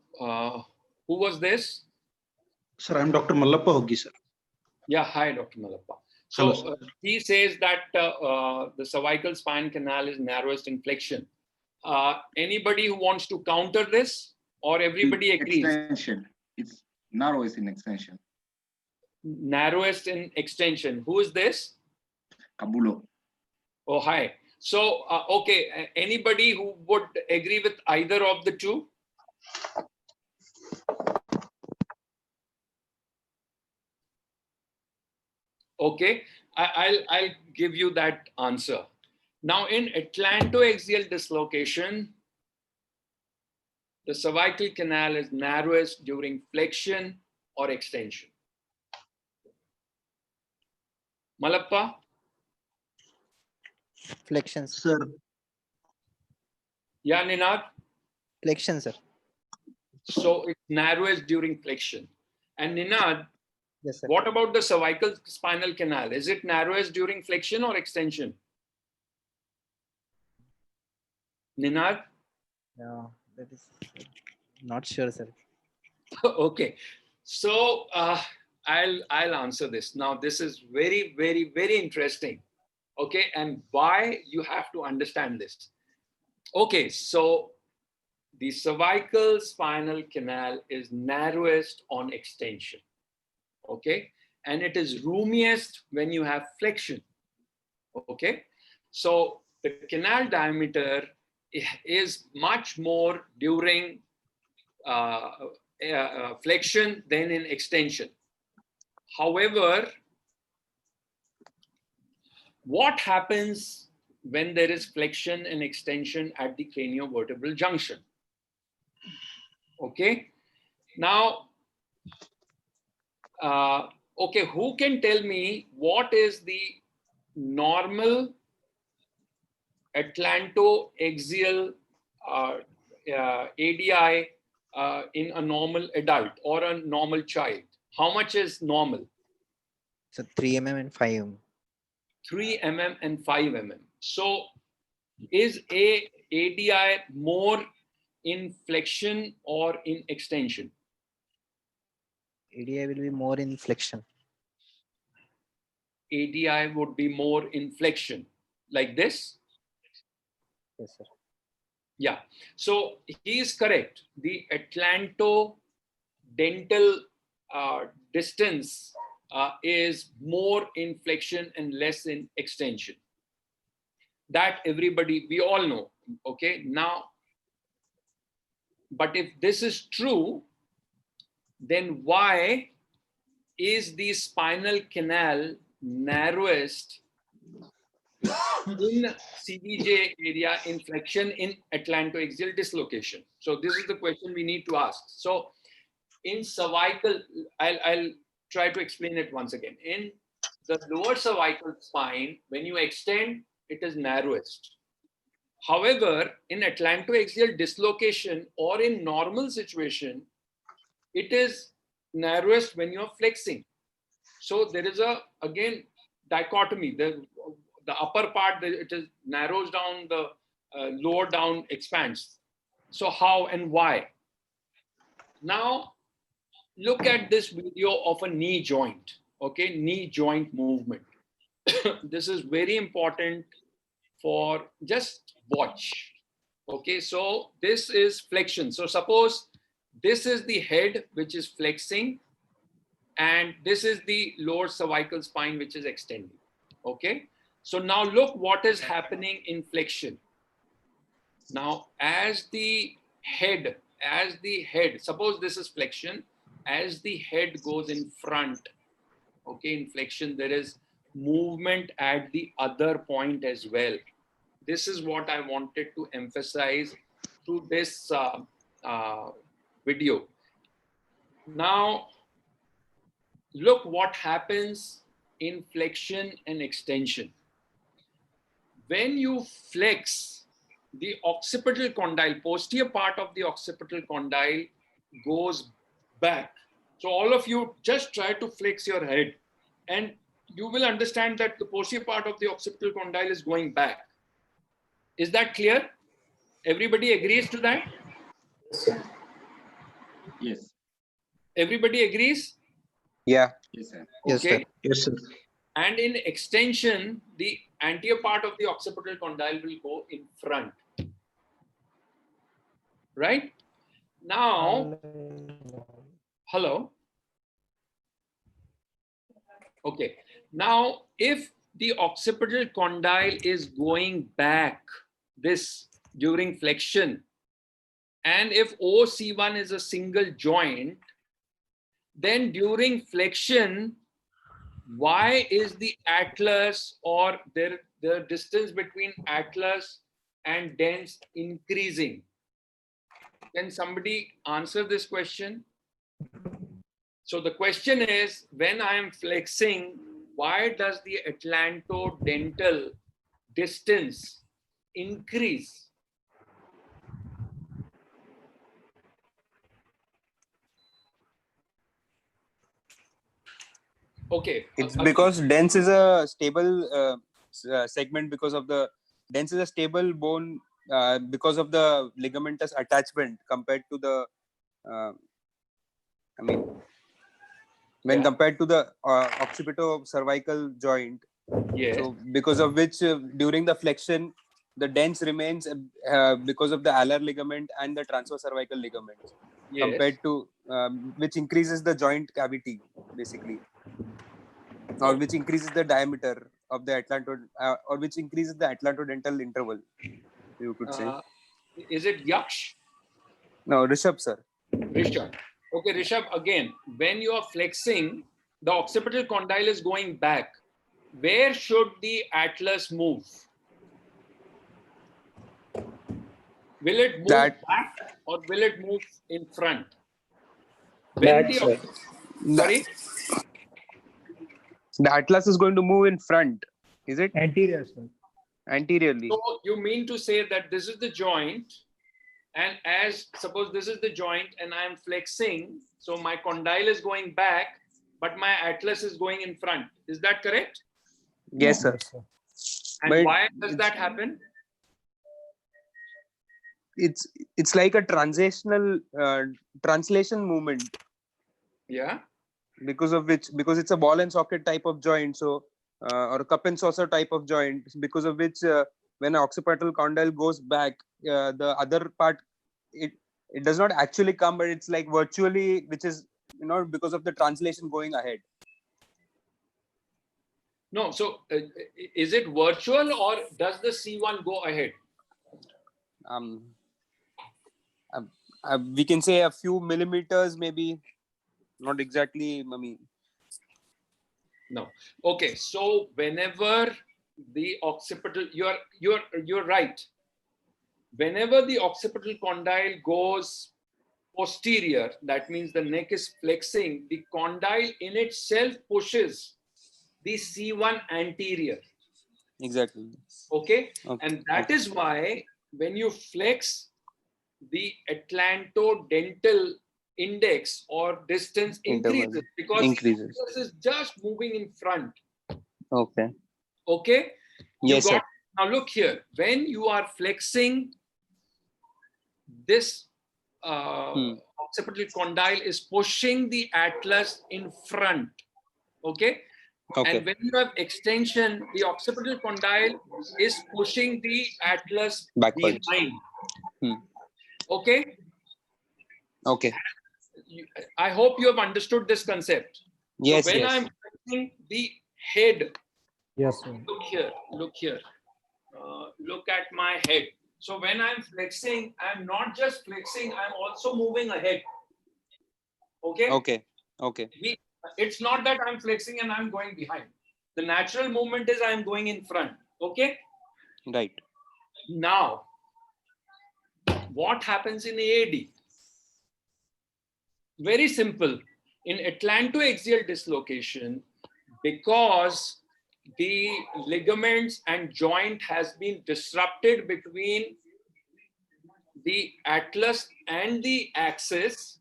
who was this? Sir, I am Dr. Mallappa Hoggi, sir. Yeah, hi, Dr. Mallappa. So he says that the cervical spine canal is narrowest in flexion. Anybody who wants to counter this, or everybody agrees? Extension. It's narrowest in extension. Narrowest in extension. Who is this? Kabulo. Oh, hi. So, okay, anybody who would agree with either of the two? Okay, I'll give you that answer. Now, in Atlanto-axial dislocation, the cervical canal is narrowest during flexion or extension. Mallappa? Flexion, sir. Yeah, Ninad? Flexion, sir. So it's narrowest during flexion. And Ninad, Yes, sir. what about the cervical spinal canal? Is it narrowest during flexion or extension? Ninad? No, that is not sure, sir. Okay. So I'll answer this. Now, this is very, very, very interesting. Okay. And why you have to understand this. Okay. So the cervical spinal canal is narrowest on extension. Okay. And it is roomiest when you have flexion. Okay. So the canal diameter is much more during flexion than in extension. However, what happens when there is flexion and extension at the craniovertebral junction? Okay. Now, okay, who can tell me what is the normal Atlanto-axial ADI in a normal adult or a normal child? How much is normal? So 3 mm and 5 mm. 3 mm and 5 mm. So Is ADI more in flexion or in extension? ADI will be more in flexion. ADI would be more in flexion, like this. Yes, sir. Yeah, so he is correct. The Atlanto-dental distance is more in flexion and less in extension. That everybody, we all know, okay? Now, but if this is true, then why is the spinal canal narrowest in CBJ area in flexion in atlanto-axial dislocation? So this is the question we need to ask. So in cervical, I'll try to explain it once again. In the lower cervical spine, when you extend, it is narrowest. However, in atlanto-axial dislocation or in normal situation, it is narrowest when you're flexing. So there is a, again, dichotomy. The upper part, it is narrows down, the lower down expands. So how and why? Now, look at this video of a knee joint, okay? Knee joint movement. This is very important for, just watch. Okay, so this is flexion. So suppose this is the head which is flexing and this is the lower cervical spine which is extending. Okay, so now look what is happening in flexion. Now as the head, suppose this is flexion, as the head goes in front, okay, in flexion there is movement at the other point as well. This is what I wanted to emphasize through this video. Now, look what happens in flexion and extension. When you flex, the occipital condyle, posterior part of the occipital condyle goes back. So all of you just try to flex your head and you will understand that the posterior part of the occipital condyle is going back. Is that clear? Everybody agrees to that? Yes. Everybody agrees? Yeah. Yes, sir. Okay. Yes, sir. And in extension, the anterior part of the occipital condyle will go in front. Right? Now, hello? Okay. Now, if the occipital condyle is going back, this during flexion, and if OC1 is a single joint, then during flexion, why is the atlas or the distance between atlas and dens increasing? Can somebody answer this question? So the question is, when I am flexing, why does the atlanto-dental distance increase? Okay. It's because dense is a stable segment because of the dense is a stable bone because of the ligamentous attachment compared to the I mean when compared to the occipito-cervical joint. Yes. So because of which during the flexion the dens remains because of the alar ligament and the transverse cervical ligament. Yes. Compared to which increases the joint cavity basically, or which increases the diameter of the atlanto or which increases the atlanto-dental interval, you could say. Is it Yaksh? No, Rishabh sir. Rishabh. Okay, Rishabh, again, when you are flexing, the occipital condyle is going back. Where should the atlas move? Will it move back or will it move in front? When Back, the, sorry? The atlas is going to move in front, is it? Anterior, sir. Anteriorly. So you mean to say that this is the joint, and as suppose this is the joint and I am flexing, so my condyle is going back, but my atlas is going in front. Is that correct? Yes, sir. And But why does that happen? it's like a translation movement, Yeah. because it's a ball and socket type of joint, so or a cup and saucer type of joint, because of which when an occipital condyle goes back, the other part, it does not actually come, but it's like virtually, which is because of the translation going ahead. No, so is it virtual or does the C1 go ahead? We can say a few millimeters, maybe, not exactly. I mean, no. Okay, so whenever the occipital, you're right. Whenever the occipital condyle goes posterior, that means the neck is flexing, the condyle in itself pushes the C1 anterior. exactly. Okay, Okay. and that is why when you flex, the atlanto-dental index or distance Interval increases, because increases. the atlas is just moving in front. Okay. Okay, you Yes, got sir. now. Look here, when you are flexing, this occipital condyle is pushing the atlas in front. Okay. Okay. And when you have extension, the occipital condyle is pushing the atlas Backwards. behind. Hmm. Okay. Okay. I hope you have understood this concept. Yes, So when yes. I'm flexing the head, Yes, sir. look here, look at my head. So when I'm flexing, I'm not just flexing, I'm also moving ahead. Okay. Okay. Okay. It's not that I'm flexing and I'm going behind. The natural movement is I'm going in front. Okay. Right. Now, what happens in AAD? Very simple. In Atlanto-axial dislocation, because the ligaments and joint has been disrupted between the atlas and the axis,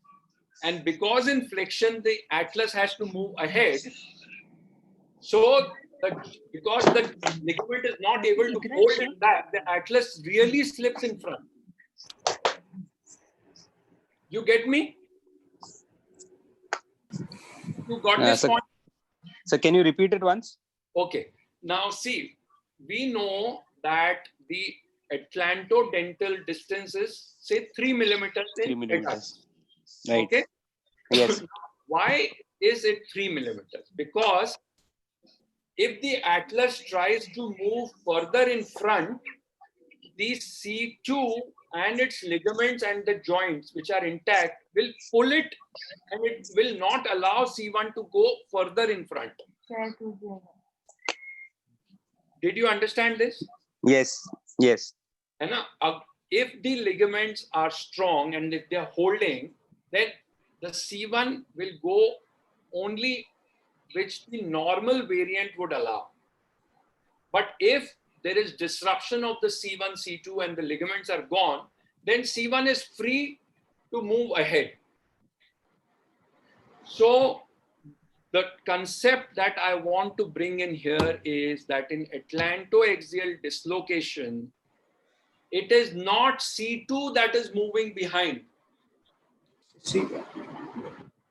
and because in flexion the atlas has to move ahead, so because the ligament is not able to hold it back, the atlas really slips in front. You get me? You got this point? So can you repeat it once? Okay. Now see, we know that the atlanto-dental distance is say 3 millimeters in 3 millimeters. atlas. Right. Okay. Yes. Why is it 3 millimeters? Because if the atlas tries to move further in front, the C2 and its ligaments and the joints, which are intact, will pull it, and it will not allow C1 to go further in front. Did you understand this? Yes. Yes. And if the ligaments are strong and if they're holding, then the C1 will go only which the normal variant would allow. But if there is disruption of the C1, C2 and the ligaments are gone, then C1 is free to move ahead. So the concept that I want to bring in here is that in atlanto-axial dislocation, it is not C2 that is moving behind.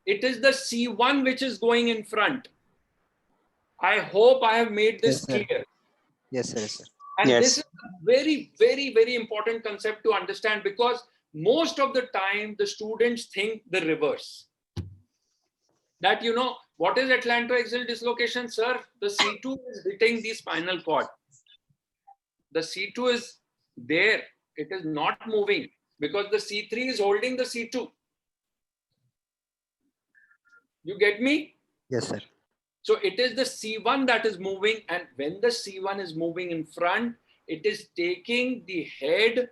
It is the C1 which is going in front. I hope I have made this clear. Yes, sir. Yes, sir. And Yes. this is a very, very, very important concept to understand, because most of the time the students think the reverse. That, what is atlanto-axial dislocation, sir? The C2 is hitting the spinal cord. The C2 is there. It is not moving because the C3 is holding the C2. You get me? Yes, sir. So it is the C1 that is moving, and when the C1 is moving in front, it is taking the head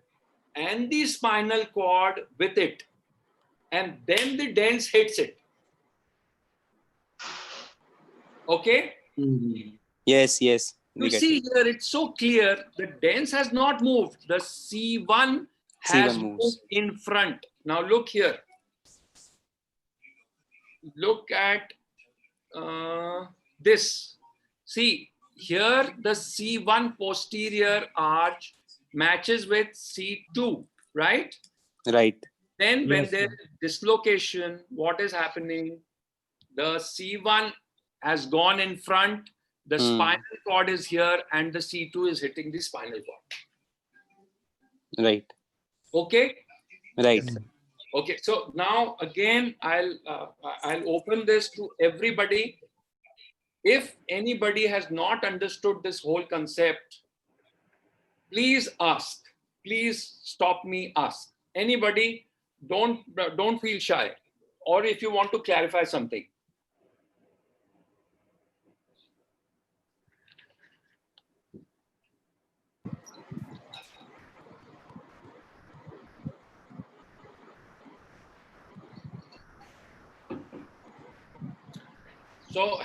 and the spinal cord with it, and then the dens hits it. Okay? Yes. Yes. You see here, it's so clear. The dens has not moved. The C1 has C1 moves. moved in front. Now look here. Look at this. See, here the C1 posterior arch matches with C2. right? Right. Then when Yes, there's sir. dislocation, what is happening? The C1 has gone in front, the spinal cord is here, and the C2 is hitting the spinal cord. Right. Okay? Right. Yes. Okay, so now again, I'll open this to everybody. If anybody has not understood this whole concept, please ask. Please stop me, ask. Anybody, don't feel shy. Or if you want to clarify something. So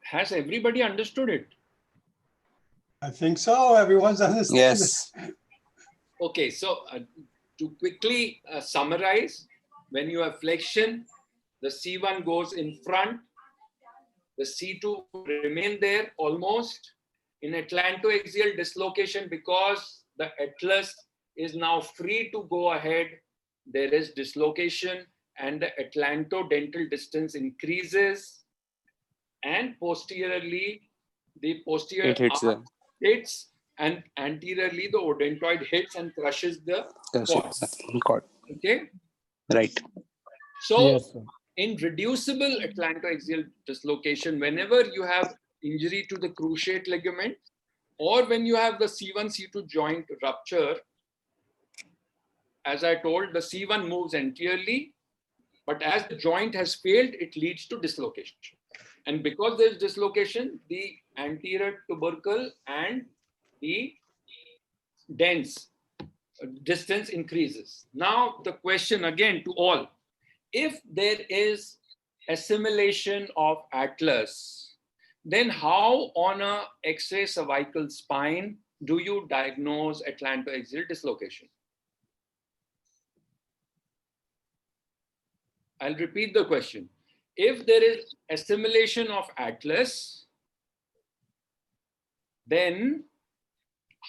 has everybody understood it? I think so. Everyone's understood. Yes. Okay, so to quickly summarize, when you have flexion, the C1 goes in front, the C2 remain there almost. In atlanto-axial dislocation, because the atlas is now free to go ahead, there is dislocation and the atlanto-dental distance increases, and posteriorly, the posterior It hits arm hits, and anteriorly the odontoid hits and crushes the cord. Okay. Right. So Yes, sir. in reducible atlanto-axial dislocation, whenever you have injury to the cruciate ligament, or when you have the C1, C2 joint rupture, as I told, the C1 moves anteriorly, but as the joint has failed, it leads to dislocation. And because there is dislocation, the anterior tubercle and the dense distance increases. Now, the question again to all, if there is assimilation of atlas, then how on a X-ray cervical spine do you diagnose atlanto-axial dislocation? I'll repeat the question. If there is assimilation of atlas, then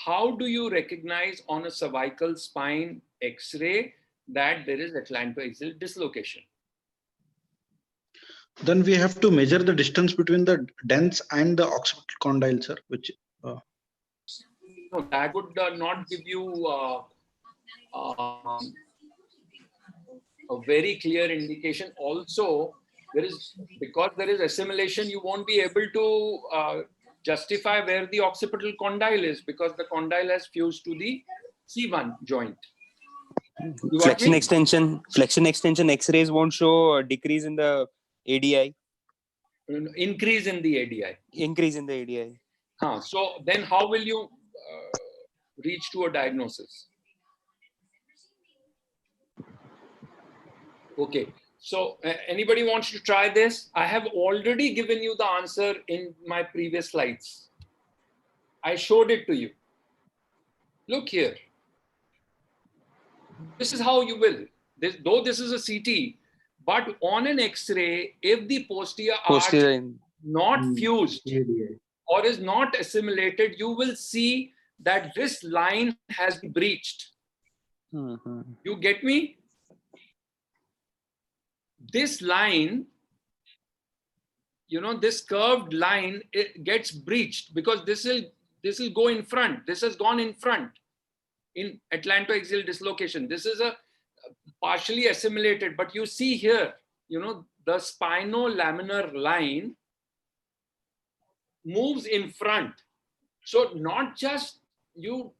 how do you recognize on a cervical spine X-ray that there is atlanto-axial dislocation? Then we have to measure the distance between the dents and the occipital condyle, sir, which No, that would not give you a very clear indication. Also, because there is assimilation, you won't be able to justify where the occipital condyle is, because the condyle has fused to the C1 joint. Flexion extension X-rays won't show a decrease in the ADI. Increase in the ADI. Increase in the ADI. So then how will you reach to a diagnosis? Okay, so anybody wants to try this? I have already given you the answer in my previous slides. I showed it to you. Look here. This is how you will. Though this is a CT, but on an X-ray, if the posterior arch is not fused or is not assimilated, you will see that this line has been breached. You get me? This line, this curved line, it gets breached because this will go in front. This has gone in front in atlanto-axial dislocation. This is a partially assimilated, but you see here, the spinolaminar line moves in front. So not just you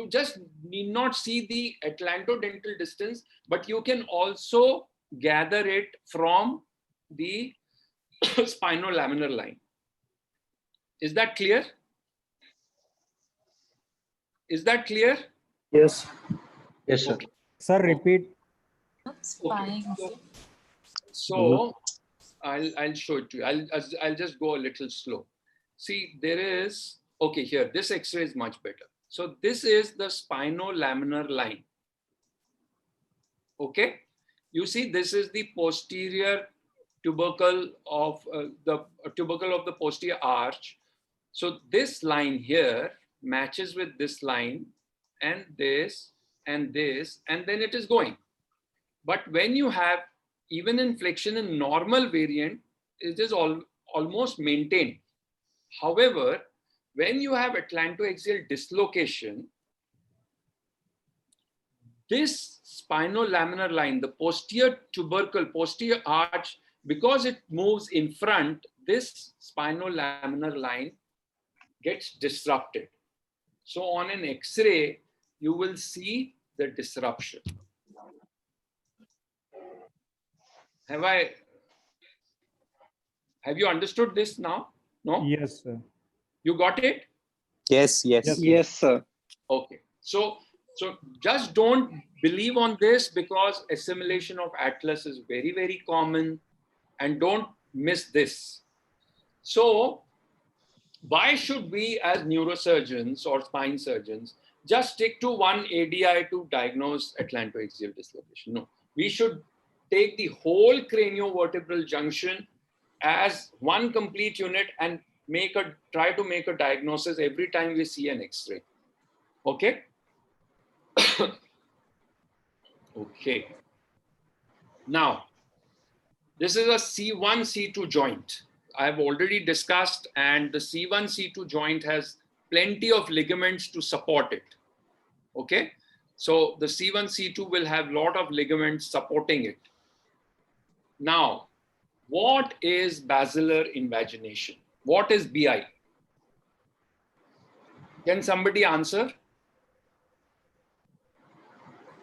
just need not see the atlanto-dental distance, but you can also gather it from the spinolaminar line. Is that clear? Is that clear? Yes. Yes, sir. Okay. Sir, repeat. Okay. So I'll show it to you. I'll just go a little slow. See, there is, okay, here, this X-ray is much better. So this is the spinolaminar line. Okay. You see, this is the posterior tubercle of the posterior arch. So this line here matches with this line and this, and this, and then it is going. But when you have even in flexion in normal variant, it is almost maintained. However, when you have atlanto-axial dislocation, this spinolaminar line, the posterior tubercle, posterior arch, because it moves in front, this spinolaminar line gets disrupted. So on an X-ray, you will see the disruption. Have you understood this now? No? Yes, sir. You got it? Yes, yes. Yes, Yes, sir. Okay. So just don't believe on this, because assimilation of atlas is very, very common, and don't miss this. So why should we as neurosurgeons or spine surgeons just stick to one ADI to diagnose atlanto-axial dislocation? No, we should take the whole craniovertebral junction as one complete unit and try to make a diagnosis every time we see an X-ray. Okay? Okay. Now, this is a C1, C2 joint. I've already discussed, and the C1, C2 joint has plenty of ligaments to support it. Okay? So the C1, C2 will have a lot of ligaments supporting it. Now, what is basilar invagination? What is BI? Can somebody answer?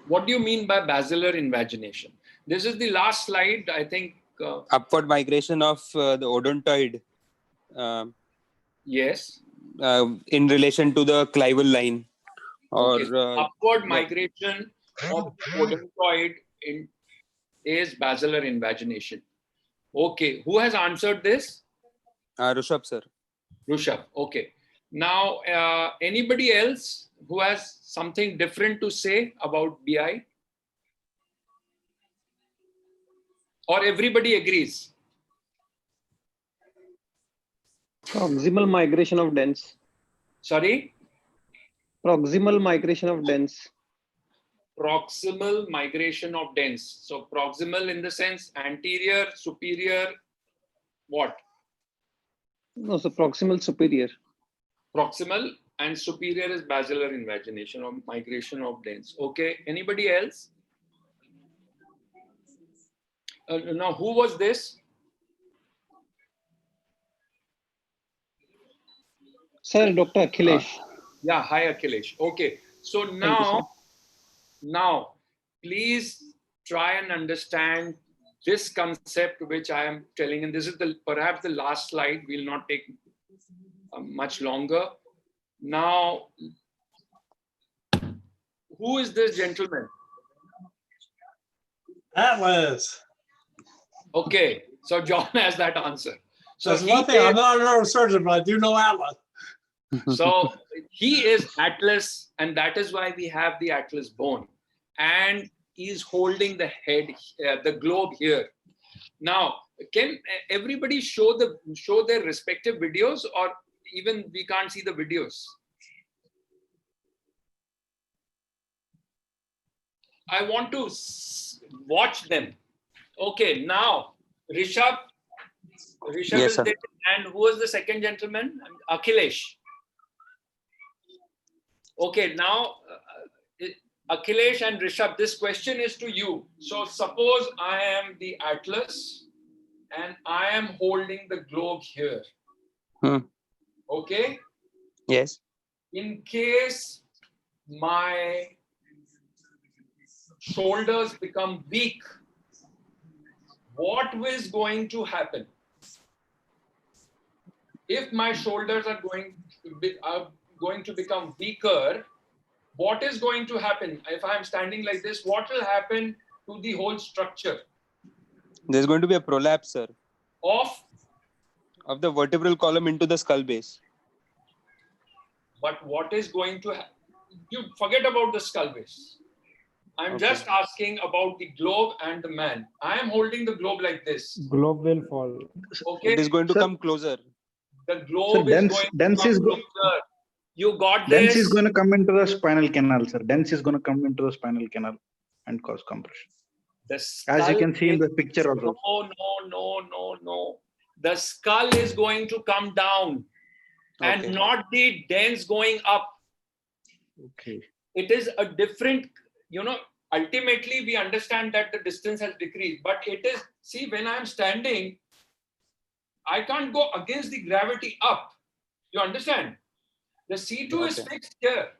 What do you mean by basilar invagination? This is the last slide, I think. Upward migration of the odontoid. Yes. In relation to the clival line. Or okay. Upward migration of odontoid is basilar invagination. Okay. Who has answered this? Rishabh, sir. Rishabh. Okay. Now, anybody else who has something different to say about BI? Or everybody agrees? Proximal migration of dens. Sorry? Proximal migration of dens. Proximal migration of dens. So proximal in the sense anterior, superior, what? No, so proximal superior. Proximal and superior is basilar invagination or migration of dens. Okay, anybody else? Now, who was this? Sir, Dr. Akhilesh. Yeah, hi Akhilesh. Okay, so now, please try and understand this concept which I am telling, and this is perhaps the last slide. Will not take much longer. Now, who is this gentleman? Atlas. Okay, so John has that answer. So That's one thing. I'm not a neurosurgeon, but I do know Atlas. So he is Atlas, and that is why we have the Atlas bone. And he's holding the head, the globe here. Now, can everybody show their respective videos, or even we can't see the videos? I want to watch them. Okay, now Rishabh Yes, is sir. there, and who was the second gentleman? Akhilesh. Okay, now Akhilesh and Rishabh, this question is to you. So suppose I am the Atlas and I am holding the globe here. Okay? Yes. In case my shoulders become weak, what is going to happen? If my shoulders are going to become weaker, what is going to happen? If I'm standing like this, what will happen to the whole structure? There's going to be a prolapse, sir. Of the vertebral column into the skull base. But what is going to happen? You forget about the skull base. I'm just asking about the globe and the man. I am holding the globe like this. Globe will fall. Okay. It is going to come closer. The globe is going to come closer. You got Dense this? is going to come into the spinal canal, sir. Dense is going to come into the spinal canal and cause compression. The As you skull can see in is- the picture also. No. The skull is going to come down and Okay. not the dens going up. Okay. It is a different, ultimately we understand that the distance has decreased, but it is, see, when I'm standing, I can't go against the gravity up. You understand? The C2 is Okay. fixed here.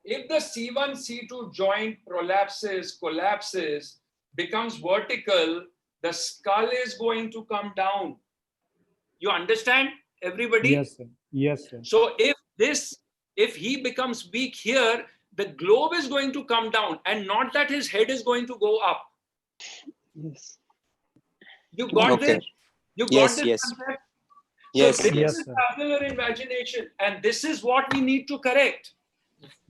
If the C1, C2 joint collapses, becomes vertical, the skull is going to come down. You understand, everybody? Yes, sir. Yes, sir. So if he becomes weak here, the globe is going to come down, and not that his head is going to go up. Yes. You got Okay. this? You got Yes, this yes. concept? Yes. So this Yes, is sir. basilar invagination, and this is what we need to correct.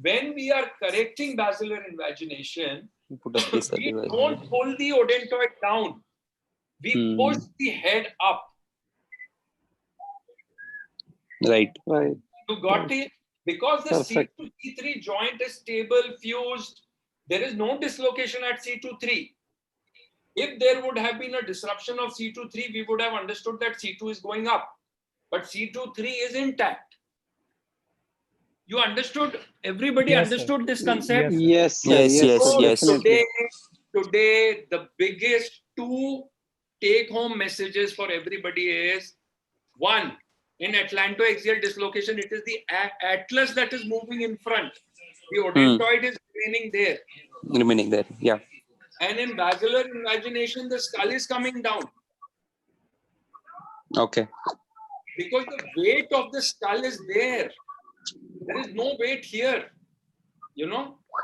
When we are correcting basilar invagination, Put up this we device. don't pull the odontoid down. We push the head up. Right. Right. You got it? Because the Perfect. C2 C3 joint is stable, fused, there is no dislocation at C2-3. If there would have been a disruption of C2-3, we would have understood that C2 is going up. But C2-3 is intact. You understood? Everybody Yes, sir. understood this concept? Yes, sir. Yes, sir. Yes, Yes, yes, sir. yes. Definitely. Today, the biggest two take-home messages for everybody is, one, in Atlanto-axial dislocation, it is the atlas that is moving in front. The odontoid is remaining there. Remaining there. Yeah. And in basilar invagination, the skull is coming down Okay. because the weight of the skull is there. There is no weight here.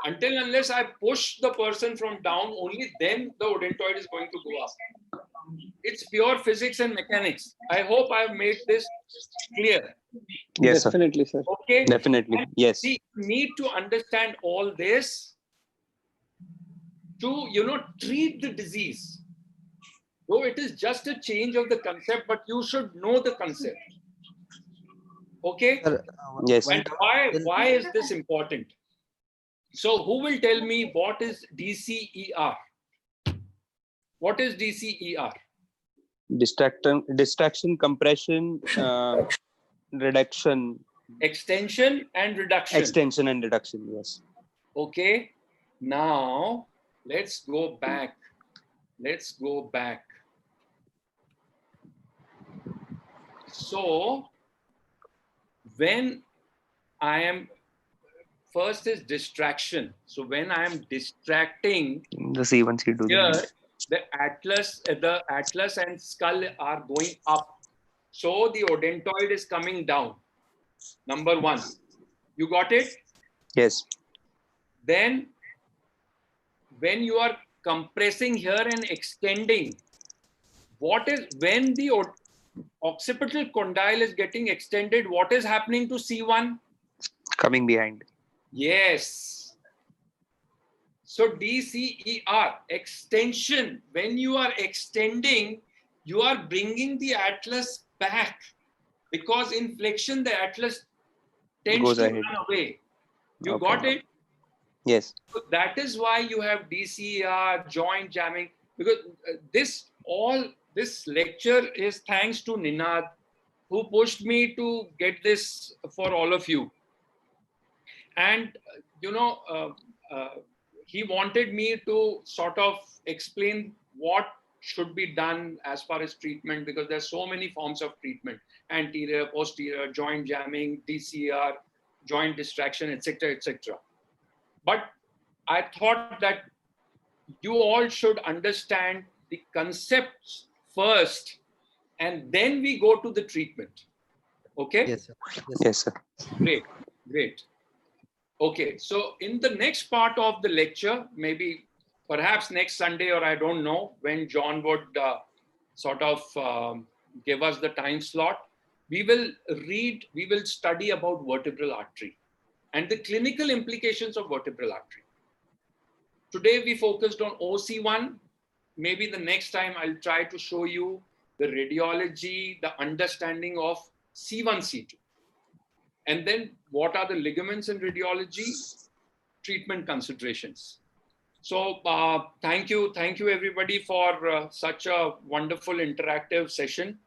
Until unless I push the person from down, only then the odontoid is going to go up. It's pure physics and mechanics. I hope I've made this clear. Yes, sir. Definitely, sir. Okay? Definitely. And Yes. see, you need to understand all this to, treat the disease. Though it is just a change of the concept, but you should know the concept. Okay? Sir, Yes. one And doubt. why is this important? So who will tell me what is DCER? What is DCER? Distraction, compression, reduction, Extension and reduction. extension and reduction. Yes. Okay. Now let's go back. So when I am, first is distraction. So when I am distracting, The C1, C2. here the atlas and skull are going up. So the odontoid is coming down. Number one. You got it? Yes. Then when you are compressing here and extending, when the occipital condyle is getting extended, what is happening to C1? Coming behind. Yes. So DCER, extension. When you are extending, you are bringing the atlas back, because in flexion, the atlas tends Goes to ahead. run away. You Okay. got it? Yes. So that is why you have DCER, joint jamming, because this lecture is thanks to Ninad, who pushed me to get this for all of you. And, he wanted me to sort of explain what should be done as far as treatment, because there's so many forms of treatment: anterior, posterior, joint jamming, DCER, joint distraction, etc., etc. But I thought that you all should understand the concepts first, and then we go to the treatment. Okay? Yes, sir. Yes, sir. Great. Okay, so in the next part of the lecture, maybe perhaps next Sunday, or I don't know when John would give us the time slot, we will study about vertebral artery and the clinical implications of vertebral artery. Today we focused on OC1. Maybe the next time I'll try to show you the radiology, the understanding of C1, C2. And then what are the ligaments in radiology? Treatment considerations. So thank you everybody for such a wonderful interactive session.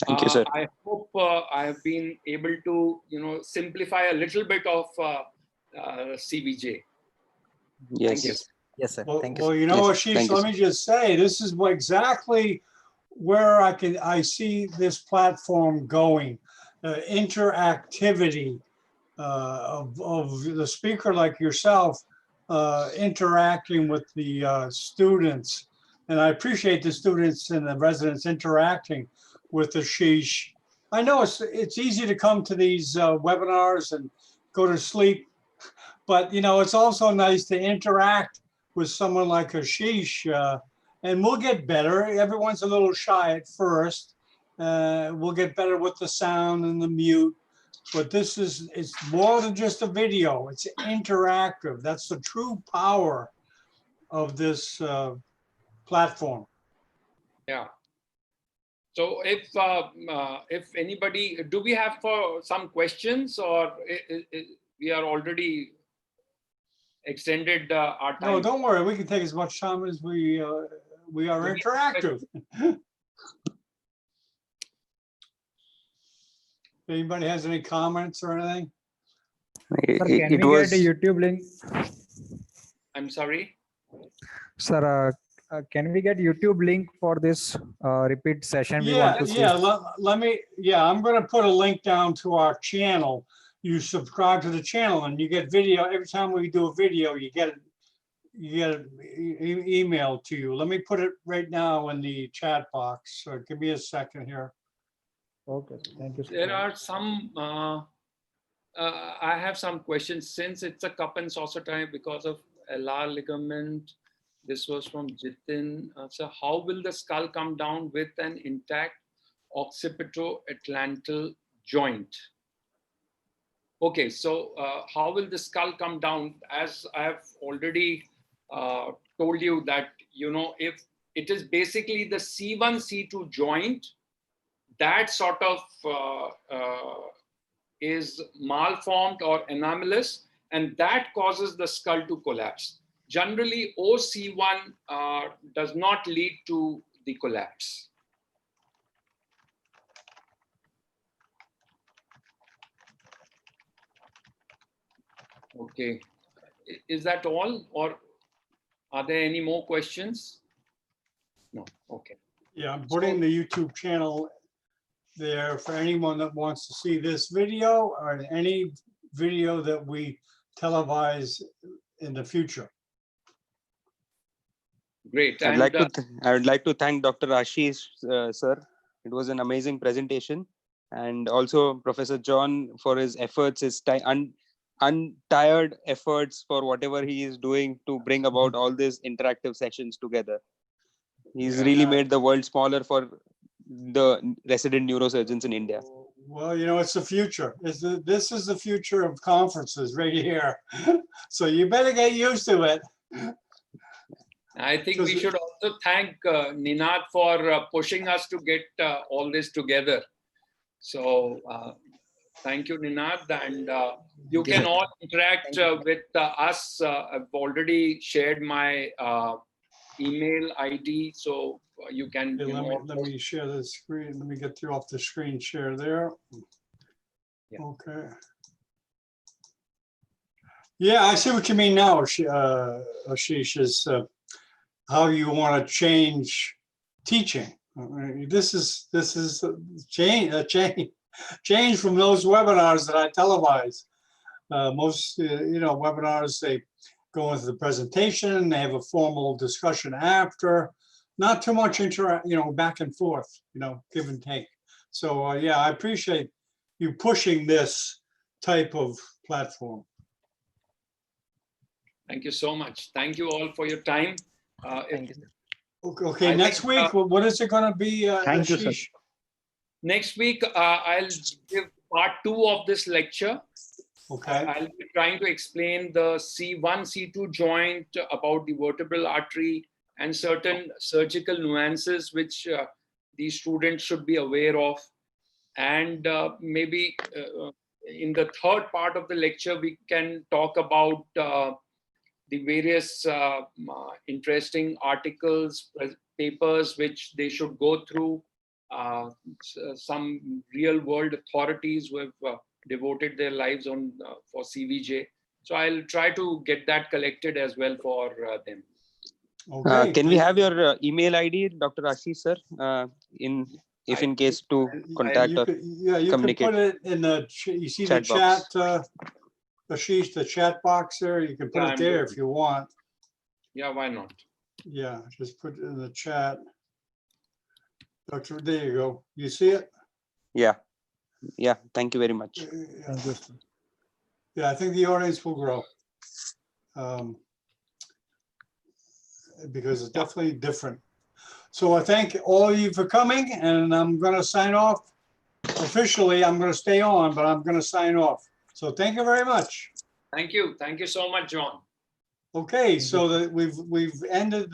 Thank you, sir. I hope I have been able to, simplify a little bit of CVJ. Yes. Thank you. Yes, sir. Well, Thank you. well, Sir. you know, Yes, Asheesh, thank you, let sir. me just say, this is exactly where I see this platform going. Interactivity of the speaker like yourself interacting with the students. And I appreciate the students and the residents interacting with Asheesh. I know it's easy to come to these webinars and go to sleep, but it's also nice to interact with someone like Asheesh, and we'll get better. Everyone's a little shy at first. We'll get better with the sound and the mute, but it's more than just a video. It's interactive. That's the true power of this platform. Yeah. So if anybody, do we have some questions, or we are already extended our time? No, don't worry. We can take as much time as we are interactive. Anybody has any comments or anything? Sir, can we get a YouTube link? I'm sorry? Sir, can we get YouTube link for this repeat session? We want to see. I'm going to put a link down to our channel. You subscribe to the channel and you get video. Every time we do a video, you get email to you. Let me put it right now in the chat box. So give me a second here. Okay, thank you. There are some, I have some questions since it's a cup and saucer time because of LR ligament. This was from Jitin. So how will the skull come down with an intact Occipito-atlantal joint? Okay, so how will the skull come down? As I have already told you that, if it is basically the C1, C2 joint, that sort of is malformed or anomalous, and that causes the skull to collapse. Generally, OC1 does not lead to the collapse. Okay, is that all, or are there any more questions? No, okay. Yeah, I'm putting the YouTube channel there for anyone that wants to see this video or any video that we televise in the future. Great. I would like to thank Dr. Asheesh, sir. It was an amazing presentation, and also Professor John for his efforts, his untired efforts for whatever he is doing to bring about all these interactive sessions together. He's really made the world smaller for the resident neurosurgeons in India. Well, it's the future. This is the future of conferences right here. So you better get used to it. I think we should also thank Ninad for pushing us to get all this together. So thank you, Ninad. And you can all interact with us. I've already shared my email ID, so you can. Let me share the screen. Let me get you off the screen share there. Yeah. Okay. Yeah, I see what you mean now, Asheesh, is how you want to change teaching. This is a change from those webinars that I televise. Most webinars, they go into the presentation, they have a formal discussion after, not too much back and forth, give and take. So yeah, I appreciate you pushing this type of platform. Thank you so much. Thank you all for your time. Thank you, sir. Okay, next week, what is it going to be? Thank you, sir. Next week, I'll give part 2 of this lecture. Okay. I'll be trying to explain the C1, C2 joint, about the vertebral artery, and certain surgical nuances which the students should be aware of. And maybe in the third part of the lecture, we can talk about the various interesting articles, papers, which they should go through, some real world authorities who have devoted their lives on for CVJ. So I'll try to get that collected as well for them. Okay. Can we have your email ID, Dr. Asheesh, sir, if in case to contact You or could, yeah, you can communicate? put it in the, you see the Chat box. chat, Asheesh, the chat box there, you can put Yeah, it I'm there doing if you want. Yeah, why not? Yeah, just put it in the chat. Doctor, there you go. You see it? Yeah. Yeah. Thank you very much. Thank you, sir. Yeah, I think the audience will grow. Because it's definitely different. So I thank all of you for coming, and I'm going to sign off. Officially, I'm going to stay on, but I'm going to sign off. So thank you very much. Thank you. Thank you so much, John. Okay, so that we've ended